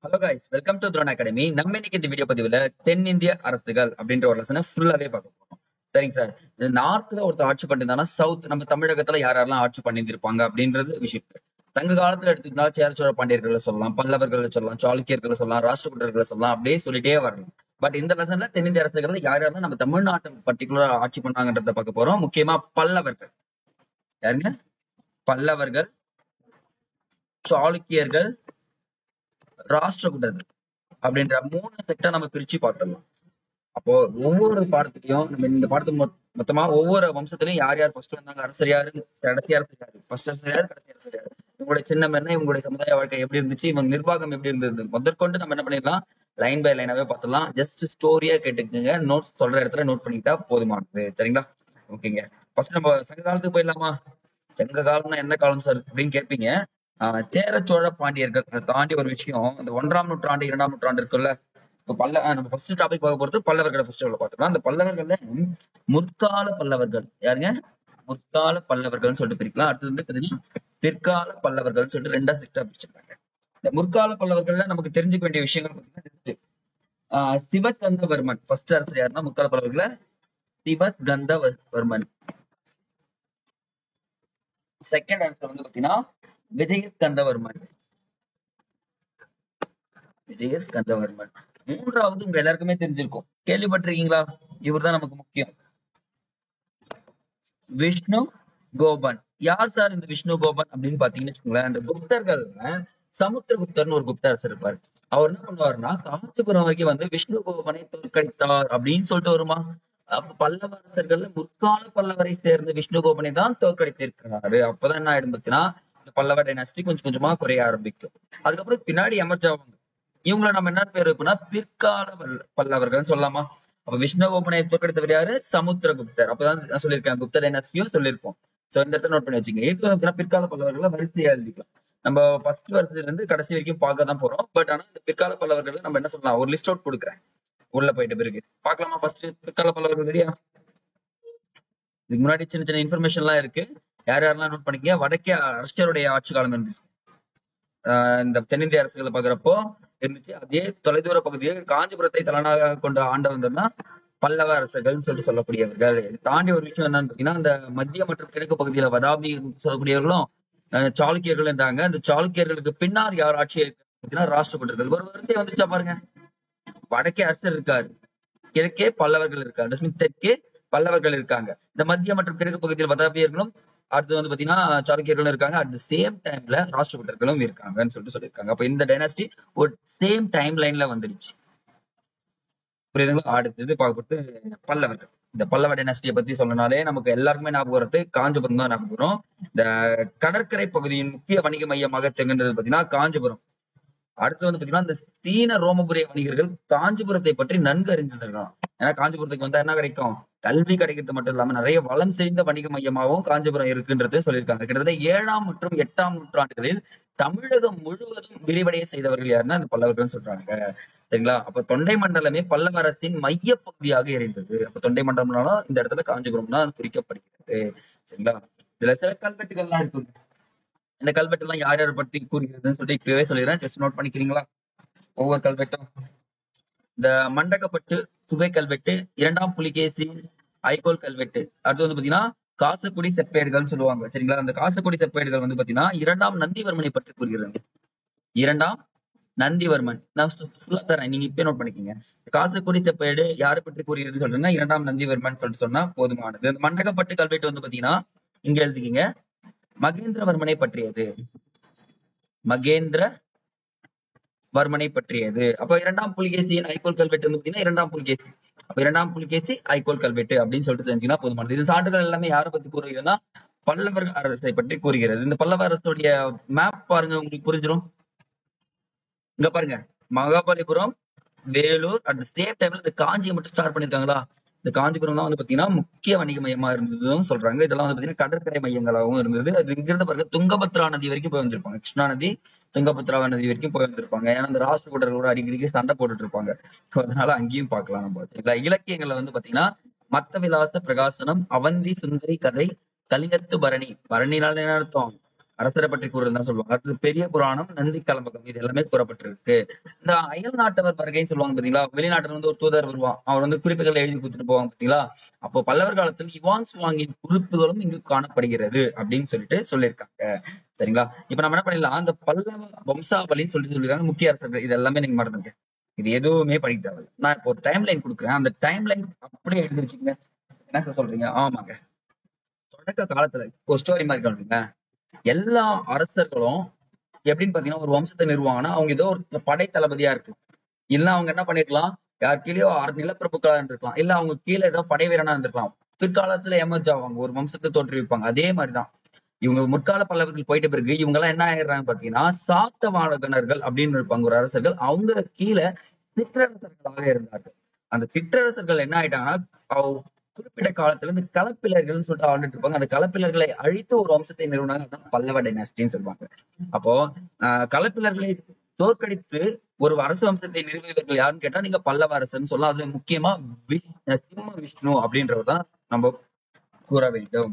Hello guys, welcome to drone academy. நம்ம இன்னைக்கு இந்த வீடியோ பதிவுல தென்னிந்திய அரசுகள் அப்படின்ற ஒரு லெசனை ஃபுல்லாவே பார்க்க போறோம். சரிங்க சார். இந்த நார்த்ல ஒருத்தர் ஆட்சி பண்ணியிருந்தானா சவுத் நம்ம தமிழகத்துல யாரெல்லாம் ஆட்சி பண்ணியிருந்திருப்பாங்க அப்படின்றது விஷயம். சங்க காலத்துல எடுத்துக்கிட்டா சேர சோழ பாண்டியர்களை சொல்லலாம், பல்லவர்களை சொல்லலாம், சாளுக்கியர்களை சொல்லலாம், ராஷ்டிரகூடர்களை சொல்லலாம், அப்படியே சொல்லிட்டே வரலாம். பட் இந்த லெசன்ல தென்னிந்திய அரசுகள் யார் யாரெல்லாம் நம்ம தமிழ்நாட்டை பர்டிகுலரா ஆட்சி பண்ணாங்கன்றத பார்க்க போறோம். முக்கியமா பல்லவர்கள். யாருங்க? பல்லவர்கள், சாளுக்கியர்கள், ராஷ்டிரகூடர்கள் அப்படின்ற 3 செக்டா நம்ம பிரிச்சு பார்த்துடலாம். அப்போ ஒவ்வொரு பாடத்திலையும் நம்ம இந்த பாடத்துக்கு மொத்தமா ஒவ்வொரு வம்சத்திலையும் யார் யார் ஃபர்ஸ்ட் வந்தாங்க, அரசர் யாரு, கடைசி அரசர் யாரு, ஃபர்ஸ்ட் அரசர் யாரு, கடைசி அரசர் யாரு, இவங்களுடைய சின்னம் என்ன, இவங்களுடைய சமுதாய வாழ்க்கை எப்படி இருந்துச்சு, இவங்க நிர்வாகம் எப்படி இருந்தது முதற்கொண்டு நம்ம என்ன பண்ணிடலாம், லைன் பை லைனாவே பார்த்துடலாம். ஜஸ்ட் ஸ்டோரியா கேட்டுக்கோங்க, நோட் சொல்ற இடத்துல நோட் பண்ணிக்கிட்டா போதுமானது. சரிங்களா? ஓகேங்க. ஃபர்ஸ்ட் நம்ம சங்க காலத்துக்கு போயிடலாமா? சங்க காலம்னா எந்த காலம் சார் அப்படின்னு கேட்பீங்க. சேர சோழ பாண்டியர்கள் அதை தாண்டி ஒரு விஷயம், இந்த 1ஆம் நூற்றாண்டு 2ஆம் நூற்றாண்டு இருக்குல்ல. இப்ப நம்ம ஃபர்ஸ்ட் டாபிக் பார்க்க போறது பல்லவர்களை ஃபர்ஸ்ட் பார்த்துக்கலாம். அந்த பல்லவர்கள்ல முற்கால பல்லவர்கள் யாருங்க? முற்கால பல்லவர்கள் சொல்லிட்டு பிரிக்கலாம். அடுத்து வந்து பாத்தீங்கன்னா பிற்கால பல்லவர்கள் சொல்லிட்டு 2ஆ செக்டா பிரிச்சிருக்காங்க. இந்த முற்கால பல்லவர்கள்ல நமக்கு தெரிஞ்சுக்க வேண்டிய விஷயங்கள் பாத்தீங்கன்னா சிவஸ்கந்தவர்மன் ஃபர்ஸ்ட் அரசர் யாருன்னா முற்கால பல்லவர்கள சிவஸ்கந்தவர்மன். செகண்ட் அரசர் வந்து பாத்தீங்கன்னா விஜயஸ்கந்தவர்மன். விஜயஸ்கந்தவர்மன். மூன்றாவது உங்க எல்லாருக்குமே தெரிஞ்சிருக்கும், கேள்விப்பட்டிருக்கீங்களா? இவர்தான் நமக்கு முக்கியம். விஷ்ணு கோபன். யார் சார் இந்த விஷ்ணு கோபன் அப்படின்னு பாத்தீங்கன்னு வச்சுக்கோங்களேன், அந்த குப்தர்கள்ல சமுத்திரகுப்தர்னு ஒரு குப்த அரசர் இருப்பாரு. அவர் என்ன பண்ணுவாருன்னா காஞ்சிபுரம் வரைக்கும் வந்து விஷ்ணு கோபனை தோற்கடித்தார் அப்படின்னு சொல்லிட்டு வருமா. அப்ப பல்லவ அரசர்கள்ல முற்கால பல்லவரை சேர்ந்த விஷ்ணு கோபனை தான் தோற்கடித்திருக்கிறாரு. அப்பதான் என்ன ஆயிடும் பார்த்தீங்கன்னா, இந்த பல்லவ டைனாஸ்டி கொஞ்சம் கொஞ்சமா குறைய ஆரம்பிக்கும். அதுக்கப்புறம் பின்னாடி எமர்ஜாவாங்க. இவங்களை நம்ம என்ன பேர் வைப்போம்னா பிற்கால பல்லவர்கள் சொல்லலாமா. அப்ப விஷ்ணுகோபனை தோற்கடித்தவர் யாரு? சமுத்திரகுப்தர். அப்பதான் நான் சொல்லியிருக்கேன், குப்த டைனாஸ்டியும் சொல்லியிருப்போம். சோ இந்த இடத்துல நோட் பண்ணி வச்சுக்கோங்க. இது பிற்கால பல்லவர்களை வரிசையா எழுதிக்கலாம். நம்ம ஃபர்ஸ்ட் வருஷத்துல இருந்து கடைசி வரைக்கும் பார்க்க தான் போறோம். பட் ஆனா இந்த பிற்கால பல்லவர்கள் நம்ம என்ன சொல்லலாம், ஒரு லிஸ்ட் அவுட் கொடுக்குறேன் உள்ள போயிட்ட பிறகு பாக்கலாமா. ஃபர்ஸ்ட் பிற்கால பல்லவர்கள் ரெடியா? இதுக்கு முன்னாடி சின்ன சின்ன இன்ஃபர்மேஷன் எல்லாம் இருக்கு, யார் யாரெல்லாம் நோட் பண்ணிக்க. வடக்கே அரசருடைய ஆட்சி காலம் இருந்துச்சு. இந்த தென்னிந்திய அரசுகளை பாக்குறப்போ இருந்துச்சு. அதே தொலைதூர பகுதியில் காஞ்சிபுரத்தை தலைநகராக கொண்டு ஆண்டவர்கள் தான் பல்லவ அரசர்கள் சொல்லிட்டு சொல்லக்கூடியவர்கள். தாண்டி ஒரு விஷயம் என்னன்னு பாத்தீங்கன்னா, இந்த மத்திய மற்றும் கிழக்கு பகுதியில வதாபி சொல்லக்கூடியவர்களும் சாளுக்கியர்கள் இருந்தாங்க. அந்த சாளுக்கியர்களுக்கு பின்னால் யார் ஆட்சி பார்த்தீங்கன்னா ராஷ்டிரகூடர்கள். ஒரு வரிசை வந்துச்சா பாருங்க. வடக்கே அரசர் இருக்காரு, கிழக்கே பல்லவர்கள் இருக்காரு, தெற்கே பல்லவர்கள் இருக்காங்க. இந்த மத்திய மற்றும் கிழக்கு பகுதியில் வதாபியர்களும் அடுத்து வந்து பாத்தீங்கன்னா சாளுக்கியர்களும் இருக்காங்க. அட் த சேம் டைம்ல ராஷ்டிரகூடர்களும் இருக்காங்கன்னு சொல்லிட்டு சொல்லியிருக்காங்க. அப்ப இந்த டைனாஸ்டி ஒரு சேம் டைம் லைன்ல வந்துருச்சு. புரியுதுங்களா? அடுத்தது பார்க்கப்பட்டு பல்லவர்கள். இந்த பல்லவ டைனாஸ்டியை பத்தி சொல்லனாலே நமக்கு எல்லாருக்குமே ஞாபகம் வருது காஞ்சிபுரம் தான் ஞாபகம் வரும். இந்த கடற்கரை பகுதியின் முக்கிய வணிக மையமாக திகழ்ந்தது பாத்தீங்கன்னா காஞ்சிபுரம். அடுத்து வந்து பாத்தீங்கன்னா இந்த சீன ரோமபுரிய வணிகர்கள் காஞ்சிபுரத்தை பற்றி நன்கு அறிந்திருக்கலாம். ஏன்னா காஞ்சிபுரத்துக்கு வந்தா என்ன கிடைக்கும்? கல்வி கிடைக்கிறது மட்டும் இல்லாம நிறைய வளம் செறிந்த வணிக மையமாகவும் காஞ்சிபுரம் இருக்குன்றது சொல்லியிருக்காங்க. கிட்டத்தட்ட 7ஆம் மற்றும் 8ஆம் நூற்றாண்டுகளில் தமிழகம் முழுவதும் விரிவடைய செய்தவர்கள் யாருன்னா இந்த பல்லவர்கள் சொல்றாங்க. சரிங்களா? அப்ப தொண்டை மண்டலமே பல்லவ அரசின் மைய பகுதியாக இருந்தது. அப்ப தொண்டை மண்டலம்னாலும் இந்த இடத்துல காஞ்சிபுரம் தான் குறிக்கப்படுகிறது. சரிங்களா? இதுல சில கல்வெட்டுகள்லாம் இருக்கு. இந்த கல்வெட்டு எல்லாம் யார் யார் பத்தி கூறுகிறதுன்னு சொல்லிட்டு இப்பவே சொல்லிடுறேன், ஜஸ்ட் நோட் பண்ணிக்கிறீங்களா ஒவ்வொரு கல்வெட்டும். இந்த மண்டகப்பட்டு குகை கல்வெட்டு, 2ஆம் புலிகேசி ஐகோல் கல்வெட்டு. அடுத்து வந்து பாத்தீங்கன்னா காசக்குடி செப்பேடுகள் சொல்லுவாங்க. சரிங்களா? அந்த காசக்குடி செப்பேடுகள் வந்து பாத்தீங்கன்னா 2ஆம் நந்திவர்மனை பற்றி கூறுகிறது. 2ஆம் நந்திவர்மன். நான் ஃபுல்லா தரேன், நீங்க இப்ப நோட் பண்ணிக்கீங்க. காசக்குடி செப்பேடு யாரை பற்றி கூறுகிறது சொல்றேன்னா 2ஆம் நந்திவர்மன் சொல்லிட்டு சொன்னா போதுமானது. இந்த மண்டகப்பட்டு கல்வெட்டு வந்து பாத்தீங்கன்னா இங்க எழுதிக்கிங்க, மகேந்திரவர்மனை பற்றியது. மகேந்திரவர்மனை பற்றியது. அப்ப 2ஆம் புலிகேசியின் ஐகோல் கல்வெட்டு வந்து பாத்தீங்கன்னா 2ஆம் புலிகேசி. அப்ப 2ஆம் புலிகேசி ஐகோல் கல்வெட்டு அப்படின்னு சொல்லிட்டு தெரிஞ்சுன்னா போதுமானது. இது சான்றுகள் எல்லாமே யாரை பத்தி கூறுகிறதுனா பல்லவர் அரசை பற்றி கூறுகிறது. இந்த பல்லவ அரசுடைய மேப் பாருங்க, உங்களுக்கு புரிஞ்சிடும். இங்க பாருங்க, Mahabalipuram, Vellore, at the same டைம்ல இந்த காஞ்சியை மட்டும் ஸ்டார்ட் பண்ணிருக்காங்களா. இந்த காஞ்சிபுரம் தான் வந்து பாத்தீங்கன்னா முக்கிய வணிக மையமா இருந்ததுன்னு சொல்றாங்க. இதெல்லாம் வந்து பாத்தீங்கன்னா கடற்கரை மையங்களாகவும் இருந்தது. அது இங்கிருந்து பாருங்க துங்கபத்ரா நதி வரைக்கும் போய் வந்திருப்பாங்க. கிருஷ்ணா நதி துங்கபத்ரா நதி வரைக்கும் போய் வந்திருப்பாங்க. ஏன்னா இந்த ராஷ்டிரகூடர்களோட அடிக்கடிக்கு சண்டை போட்டுட்டு இருப்பாங்க. அதனால அங்கேயும் பார்க்கலாம் நம்ம. சரிங்களா? இலக்கியங்கள்ல வந்து பாத்தீங்கன்னா மத்த விலாச பிரகாசனம், அவந்தி சுந்தரி கதை, கலிங்கத்து பரணி. பரணினால என்ன அர்த்தம்? அரசரை பற்றி கூறுறது தான் சொல்லுவாங்க. அடுத்தது பெரிய புராணம், நந்தி கலம்பகம், இது எல்லாமே கூறப்பட்டிருக்கு. இந்த அயல் நாட்டவர் வருகைன்னு சொல்லுவாங்க பாத்தீங்களா, வெளிநாட்டுல வந்து ஒரு தூதர் வருவான், அவர் வந்து குறிப்புகளை எழுதி கொடுத்துட்டு போவாங்க பாத்தீங்களா. அப்போ பல்லவர் காலத்தில் யுவான் சுவாங்கின் குறிப்புகளும் இங்கு காணப்படுகிறது அப்படின்னு சொல்லிட்டு சொல்லியிருக்காங்க. சரிங்களா. இப்ப நம்ம என்ன பண்ணிடலாம், அந்த பல்லவ வம்சாவளின்னு சொல்லிட்டு சொல்லிருக்காங்க, முக்கிய அரசர்கள், இது எல்லாமே நீங்க மறந்துங்க. இது எதுவுமே படிக்க தேவை. நான் இப்போ ஒரு டைம் லைன் கொடுக்குறேன், அந்த டைம் லைன் அப்படியே எழுதி வச்சுக்கங்க. என்ன சார் சொல்றீங்க? ஆமாங்க. தொடக்க காலத்துல ஒரு ஸ்டோரி மாதிரி காணுங்க. எல்லா அரசர்களும் எப்படின்னு பாத்தீங்கன்னா, ஒரு வம்சத்தை நிறுவாங்கன்னா அவங்க ஏதோ ஒரு படை தளபதியா இருக்கலாம், இல்ல அவங்க என்ன பண்ணிருக்கலாம், யார் கீழேயோ நிலப்பிரபுக்களா இருந்திருக்கலாம், இல்ல அவங்க கீழே ஏதோ படை வீரனா இருந்திருக்கலாம். பிற்காலத்துல எமர்ஜ் ஆவாங்க, ஒரு வம்சத்தை தோற்றுவிப்பாங்க. அதே மாதிரிதான் இவங்க முற்கால பல்லவர்கள் போயிட்ட பிறகு இவங்க எல்லாம் என்ன ஆயிடுறாங்க பாத்தீங்கன்னா, சாத்தவாகனர்கள் அப்படின்னு இருப்பாங்க ஒரு அரசர்கள், அவங்க கீழே சிற்றரசர்களாக இருந்தார்கள். அந்த சிற்றரசர்கள் என்ன ஆயிட்டாங்கன்னா, குறிப்பிட்ட காலத்துல இந்த களப்பிலர்கள்னு சொல்லிட்டு ஆண்டுட்டு இருப்பாங்க. அந்த களப்பிலர்களை அழித்து ஒரு வம்சத்தை நிறுவனாங்க, அதான் பல்லவ டைனாஸ்டின்னு சொல்லுவாங்க. அப்போ களப்பிலர்களை தோற்கடித்து ஒரு அரசு வம்சத்தை நிறுவியவர்கள் யாருன்னு கேட்டா நீங்க பல்லவ அரசன்னு சொல்லலாம். அதுல முக்கியமா சிம்ம விஷ்ணு அப்படின்றவர் தான் நம்ம கூற வேண்டும்.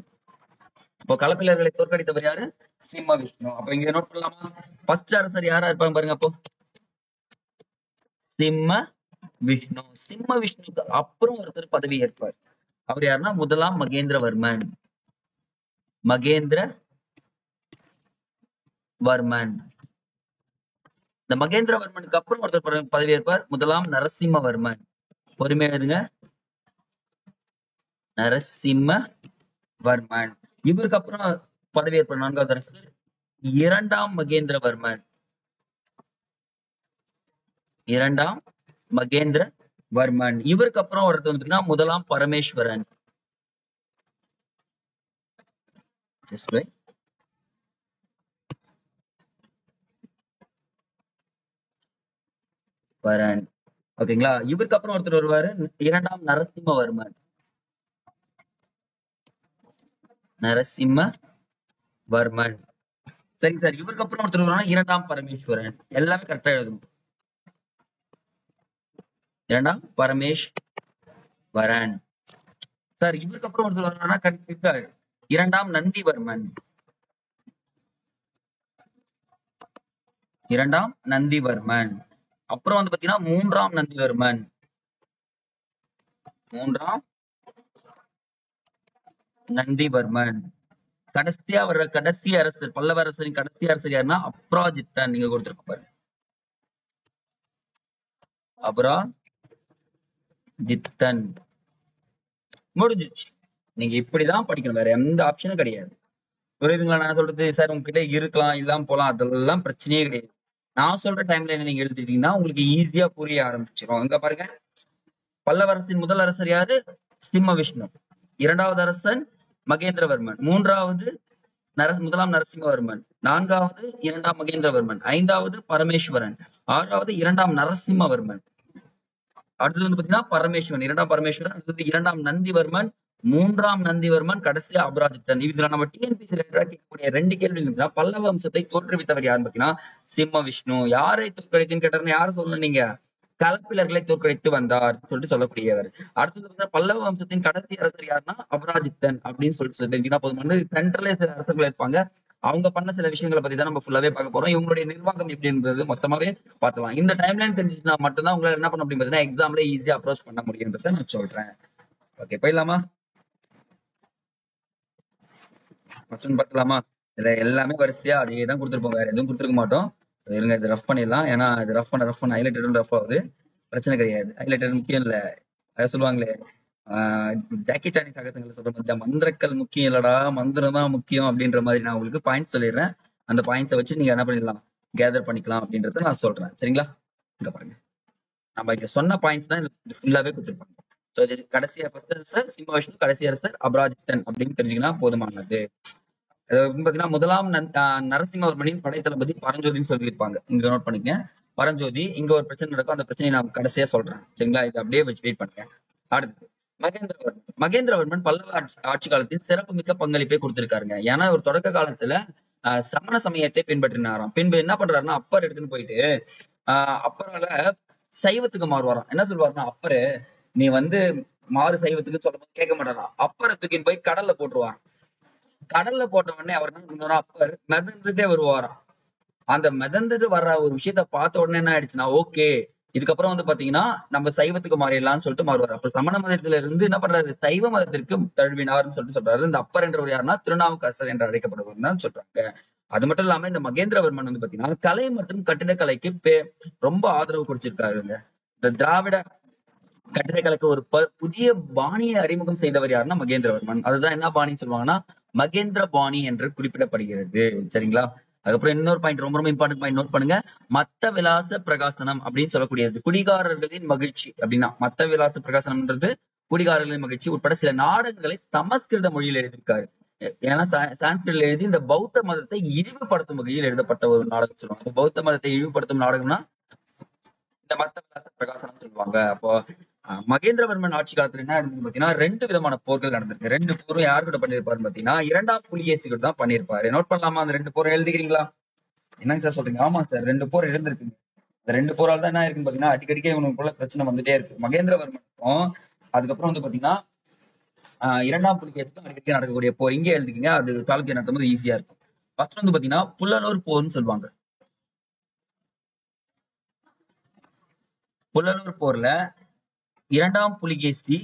இப்போ களப்பிலர்களை தோற்கடித்தவர் யாரு? சிம்ம விஷ்ணு. அப்ப இங்க நோட் பண்ணலாமா? ஃபர்ஸ்ட் அரசர் யாரா இருப்பாங்க பாருங்க. அப்போ சிம்ம விஷ்ணு. சிம்ம விஷ்ணுக்கு அப்புறம் ஒருத்தர் பதவி ஏற்பார். அவர் யாருன்னா முதலாம் மகேந்திரவர்மன். மகேந்திரவர்மன். இந்த மகேந்திரவர்மனுக்கு அப்புறம் ஒருத்தர் பதவி ஏற்பார், முதலாம் நரசிம்மவர்மன். பொறுமையா எழுதுங்க, நரசிம்மவர்மன். இவருக்கு அப்புறம் பதவி ஏற்பார் நான்காவது அரசர் இரண்டாம் மகேந்திரவர்மன். இரண்டாம் மகேந்திரவர்மன். இவருக்கு அப்புறம் ஒருத்தர் வந்து முதலாம் பரமேஸ்வரன். ஓகேங்களா. இவருக்கு அப்புறம் ஒருத்தர் வருவாரு, இரண்டாம் நரசிம்மவர்மன். நரசிம்மவர்மன். சரிங்க சார். இவருக்கு அப்புறம் ஒருத்தர் வருவாங்க, இரண்டாம் பரமேஸ்வரன். எல்லாமே கரெக்டா எழுதணும். இரண்டாம் பரமேஸ்வரன். சார் இவருக்கு அப்புறம் ஒருத்தர் வருவாங்கன்னா கரெக்டா இரண்டாம் நந்திவர்மன். இரண்டாம் நந்திவர்மன். அப்புறம் வந்து பாத்தீங்கன்னா மூன்றாம் நந்திவர்மன். மூன்றாம் நந்திவர்மன். கடைசியா வர்ற கடைசி அரசர், பல்லவ அரசரின் கடைசி அரசர் யாருன்னா அப்ராஜித்தன். நீங்க கொடுத்திருக்க பாருங்க, அபராஜித்தன். முடிஞ்சிச்சு. நீங்க இப்படிதான் படிக்கணும், வேற எந்த ஆப்ஷனும் கிடையாது. புரியுதுங்களா நான் சொல்றது? சார் உங்ககிட்ட இருக்கலாம், இல்லாம போலாம், அதெல்லாம் பிரச்சனையே கிடையாது. நான் சொல்ற டைம்ல என்ன நீங்க எழுதிட்டீங்கன்னா உங்களுக்கு ஈஸியா புரிய ஆரம்பிச்சிடும். அங்க பாருங்க, பல்லவரசின் முதல் அரசர் யாரு? சிம்ம விஷ்ணு. இரண்டாவது அரசன் மகேந்திரவர்மன். மூன்றாவது முதலாம் நரசிம்மவர்மன். நான்காவது இரண்டாம் மகேந்திரவர்மன். ஐந்தாவது பரமேஸ்வரன். ஆறாவது இரண்டாம் நரசிம்மவர்மன். அடுத்தது வந்து பாத்தீங்கன்னா பரமேஸ்வரன், இரண்டாம் பரமேஸ்வரன். அடுத்தது இரண்டாம் நந்திவர்மன், மூன்றாம் நந்திவர்மன், கடைசியா அபராஜித்தன். இதுல நம்ம டிஎன்பிசி கேட்கக்கூடிய 2 கேள்வி இருந்தா, பல்லவ வம்சத்தை தோற்றுவித்தவர் யாருன்னு பாத்தீங்கன்னா சிம்ம விஷ்ணு. யாரை தோற்கடித்துன்னு கேட்டாருன்னு யாரும் சொல்லணும் நீங்க? களப்பிலர்களை தோற்கடித்து வந்தார் சொல்லிட்டு சொல்லக்கூடியவர். அடுத்தது பல்லவ வம்சத்தின் கடைசி அரசர் யாருன்னா அபராஜித்தன் அப்படின்னு சொல்லிட்டு தெரிஞ்சுன்னா போதும். வந்து சென்ட்ரலே சில அரசர்கள் இருப்பாங்க, அவங்க பண்ண சில விஷயங்களை பத்தி தான் நம்ம ஃபுல்லாவே பார்க்க போறோம். இவங்களுடைய நிர்வாகம் எப்படி இருந்தது மொத்தமாவே பார்த்துலாம். இந்த டைம்லைன் தெரிஞ்சுச்சுன்னா மட்டும்தான் உங்களால என்ன பண்ண முடியும் பார்த்தீங்கன்னா எக்ஸாம்ல ஈஸியா அப்ரோச் பண்ண முடியுன்றத நான் சொல்றேன். ஓகே, போயிடலாமா? கொஸ்டின் பார்க்கலாமா? இதுல எல்லாமே வரிசையா அதே தான் கொடுத்துருப்போம், வேற எதுவும் கொடுத்துருக்க மாட்டோம். இருங்க, இது ரஃப் பண்ணிடலாம். ஏன்னா இது ரஃப் பண்ண ஹைலைட்டரும் ரஃப் ஆகுது, பிரச்சனை கிடையாது. ஹைலைட்டர் முக்கியம் இல்ல, அதை சொல்லுவாங்களே ஜாக்கி சானி சாகசங்களை சொல்ற மாதிரி, மந்திரக்கல் முக்கியம் இல்லடா, மந்திரம் தான் முக்கியம் அப்படின்ற மாதிரி நான் உங்களுக்கு பாயிண்ட்ஸ் சொல்லிடுறேன். அந்த பாயிண்ட்ஸை வச்சு நீங்க என்ன பண்ணிடலாம், கேதர் பண்ணிக்கலாம் அப்படின்றத நான் சொல்றேன். சரிங்களா? இங்க பாருங்க, நம்ம இங்க சொன்ன பாயிண்ட்ஸ் தான் ஃபுல்லாவே கொடுத்துருப்பாங்க. கடைசி அரசர் சிம்ம விஷ்ணு, கடைசி அரசர் அபராஜித்தன் அப்படின்னு தெரிஞ்சுக்கினா போதுமானது. பாத்தீங்கன்னா முதலாம் நரசிம்மவர்மனின் படை தளபதி பரஞ்சோதின்னு சொல்லியிருப்பாங்க. இங்க நோட் பண்ணிக்க, பரஞ்சோதி. இங்க ஒரு பிரச்சனை நடக்கும், அந்த பிரச்சனையை நான் கடைசியா சொல்றேன். சரிங்களா? இது அப்படியே வச்சு வெயிட் பண்ணுங்க. அடுத்து மகேந்திரவர்மன். மகேந்திரவர்மன் பல்லவ ஆட்சி காலத்தில் சிறப்பு மிக்க பங்களிப்பை கொடுத்திருக்காருங்க. ஏன்னா ஒரு தொடக்க காலத்துல சமண சமயத்தை பின்பற்றினாராம். பின்பு என்ன பண்றாருன்னா அப்பர் எடுத்துன்னு போயிட்டு அப்பரால சைவத்துக்கு மாறுவாராம். என்ன சொல்லுவாருன்னா, அப்பரு நீ வந்து மாறு சைவத்துக்கு சொல்லும் போது கேட்க மாட்டாராம். அப்பரை தூக்கின்னு போய் கடல்ல போட்டுருவாராம். கடல்ல போட்ட உடனே அவர் என்ன பண்ணுவாரா, அப்பர் மிதந்துட்டே வருவாராம். அந்த மிதந்துட்டு வர்ற ஒரு விஷயத்த பார்த்த உடனே என்ன ஆயிடுச்சுன்னா, ஓகே இதுக்கப்புறம் வந்து பாத்தீங்கன்னா நம்ம சைவத்துக்கு மாறிடலாம்னு சொல்லிட்டு மாறுவார். அப்ப சமண மதத்துல இருந்து என்ன பண்றாரு, சைவ மதத்திற்கு தழுவினார்னு சொல்லிட்டு சொல்றாரு. இந்த அப்பர் என்றவர் யாருன்னா திருநாவுக்கரசர் என்று அழைக்கப்படுவர் தான் சொல்றாங்க. அது மட்டும் இல்லாம இந்த மகேந்திரவர்மன் வந்து பாத்தீங்கன்னா கலை மற்றும் கட்டிடக்கலைக்கு ரொம்ப ஆதரவு குறிச்சிருக்காருங்க. இந்த திராவிட கட்டிடக்கலைக்கு ஒரு புதிய பாணியை அறிமுகம் செய்தவர் யாருன்னா மகேந்திரவர்மன். அதுதான் என்ன பாணின்னு சொல்லுவாங்கன்னா மகேந்திர பாணி என்று குறிப்பிடப்படுகிறது. சரிங்களா? அதுக்கப்புறம் இன்னொரு பாயிண்ட், ரொம்ப ரொம்ப இம்பார்ட்டன்ட் பாயிண்ட் நோட் பண்ணுங்க. மத்த விலாச பிரகாசனம் அப்படின்னு சொல்லக்கூடியது குடிகாரர்களின் மகிழ்ச்சி அப்படின்னா, மத்த விலாச பிரகாசனம்ன்றது குடிகாரர்களின் மகிழ்ச்சி உட்பட சில நாடகங்களை சமஸ்கிருத மொழியில் எழுதியிருக்காரு. ஏன்னா சான்ஸ்கிரிட்ல எழுதி இந்த பௌத்த மதத்தை இழிவுபடுத்தும் வகையில் எழுதப்பட்ட ஒரு நாடகம் சொல்லுவாங்க. பௌத்த மதத்தை இழிவுபடுத்தும் நாடகம்னா இந்த மத்த விலாச பிரகாசனம் சொல்லுவாங்க. அப்போ மகேந்திரவர்மன் ஆட்சி காலத்துல என்ன நடந்தது பாத்தீங்கன்னா 2 விதமான போர்கள் நடந்திருக்கு. 2 போரும் யாரு கூட பண்ணிருப்பாருன்னு பாத்தீங்கன்னா 2ஆம் புலிகேசி கூட தான் பண்ணிருப்பாரு. நோட் பண்ணலாமா? அந்த 2 போரை எழுதிக்கிறீங்களா? என்னங்க சார் சொல்றீங்க? ஆமா சார், 2 போர் இருந்திருக்குங்க. இந்த 2 போரால் தான் என்ன இருக்குன்னு பாத்தீங்கன்னா அடிக்கடிக்கே இவனுக்குள்ள பிரச்சனை வந்துட்டே இருக்கு. மகேந்திரவர்மனுக்கும் அதுக்கப்புறம் வந்து பாத்தீங்கன்னா 2ஆம் புலிகேசிக்கும் அடிக்கடி நடக்கக்கூடிய போர் இங்கே எழுதிக்கீங்க. அது சாளுக்கிய நடத்தும் போது ஈஸியா இருக்கும். ஃபர்ஸ்ட் வந்து பாத்தீங்கன்னா புல்லலூர் போர்னு சொல்லுவாங்க. புல்லலூர் போர்ல 2ஆம் புலிகேசி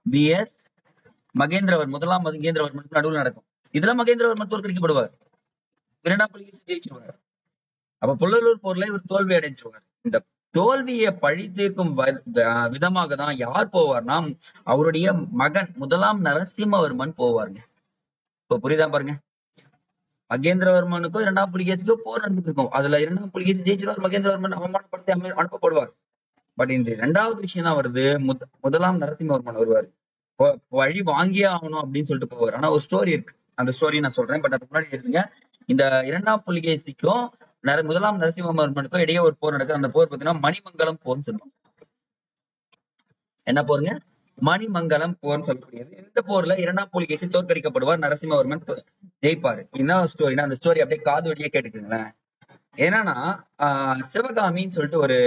பிஎஸ் முதலாம் மகேந்திரவர்மனுக்கு நடுவில் நடக்கும். இதுல மகேந்திரவர்மன் தோற்கடிக்கப்படுவார். 2ஆம் புலிகேசி ஜெயிச்சிருவார். அப்ப புல்லலூர் போர்ல இவர் தோல்வி அடைஞ்சிருவார். இந்த தோல்வியை பழி தீர்க்கும் விதமாக தான் யார் போவார்னா அவருடைய மகன் முதலாம் நரசிம்மவர்மன் போவாருங்க. இப்ப புரியுதா பாருங்க. மகேந்திரவர்மனுக்கும் 2ஆம் புலிகேசிக்கும் போர் நடந்துட்டு இருக்கும். அதுல 2ஆம் புலிகேசி ஜெயிச்சிருவார், மகேந்திரவர்மன் அவமானப்படுத்தி அனுப்பப்படுவார். பட் இந்த 2வது விஷயம் தான் வருது, முதலாம் நரசிம்மவர்மன் வருவார். வழி வாங்கியே ஆகணும் அப்படின்னு சொல்லிட்டு போவார். ஆனா ஒரு ஸ்டோரி இருக்கு, அந்த ஸ்டோரி நான் சொல்றேன். பட் அதுக்கு முன்னாடி எடுத்துங்க, இந்த 2ஆம் புலிகேசிக்கும் முதலாம் நரசிம்மவர்மனுக்கும் இடையே ஒரு போர் நடக்குது. அந்த போர் பார்த்தீங்கன்னா மணிமங்கலம் போர்னு சொல்லுவாங்க. என்ன போருங்க? மணிமங்கலம் போர்னு சொல்லக்கூடியது. இந்த போர்ல 2ஆம் புலிகேசி தோற்கடிக்கப்படுவார், நரசிம்மவர்மன் ஜெயிப்பாரு. என்ன ஸ்டோரினா அந்த ஸ்டோரி அப்படியே காது வழியே கேட்டுக்குங்களேன். என்னன்னா சிவகாமின்னு சொல்லிட்டு ஒரு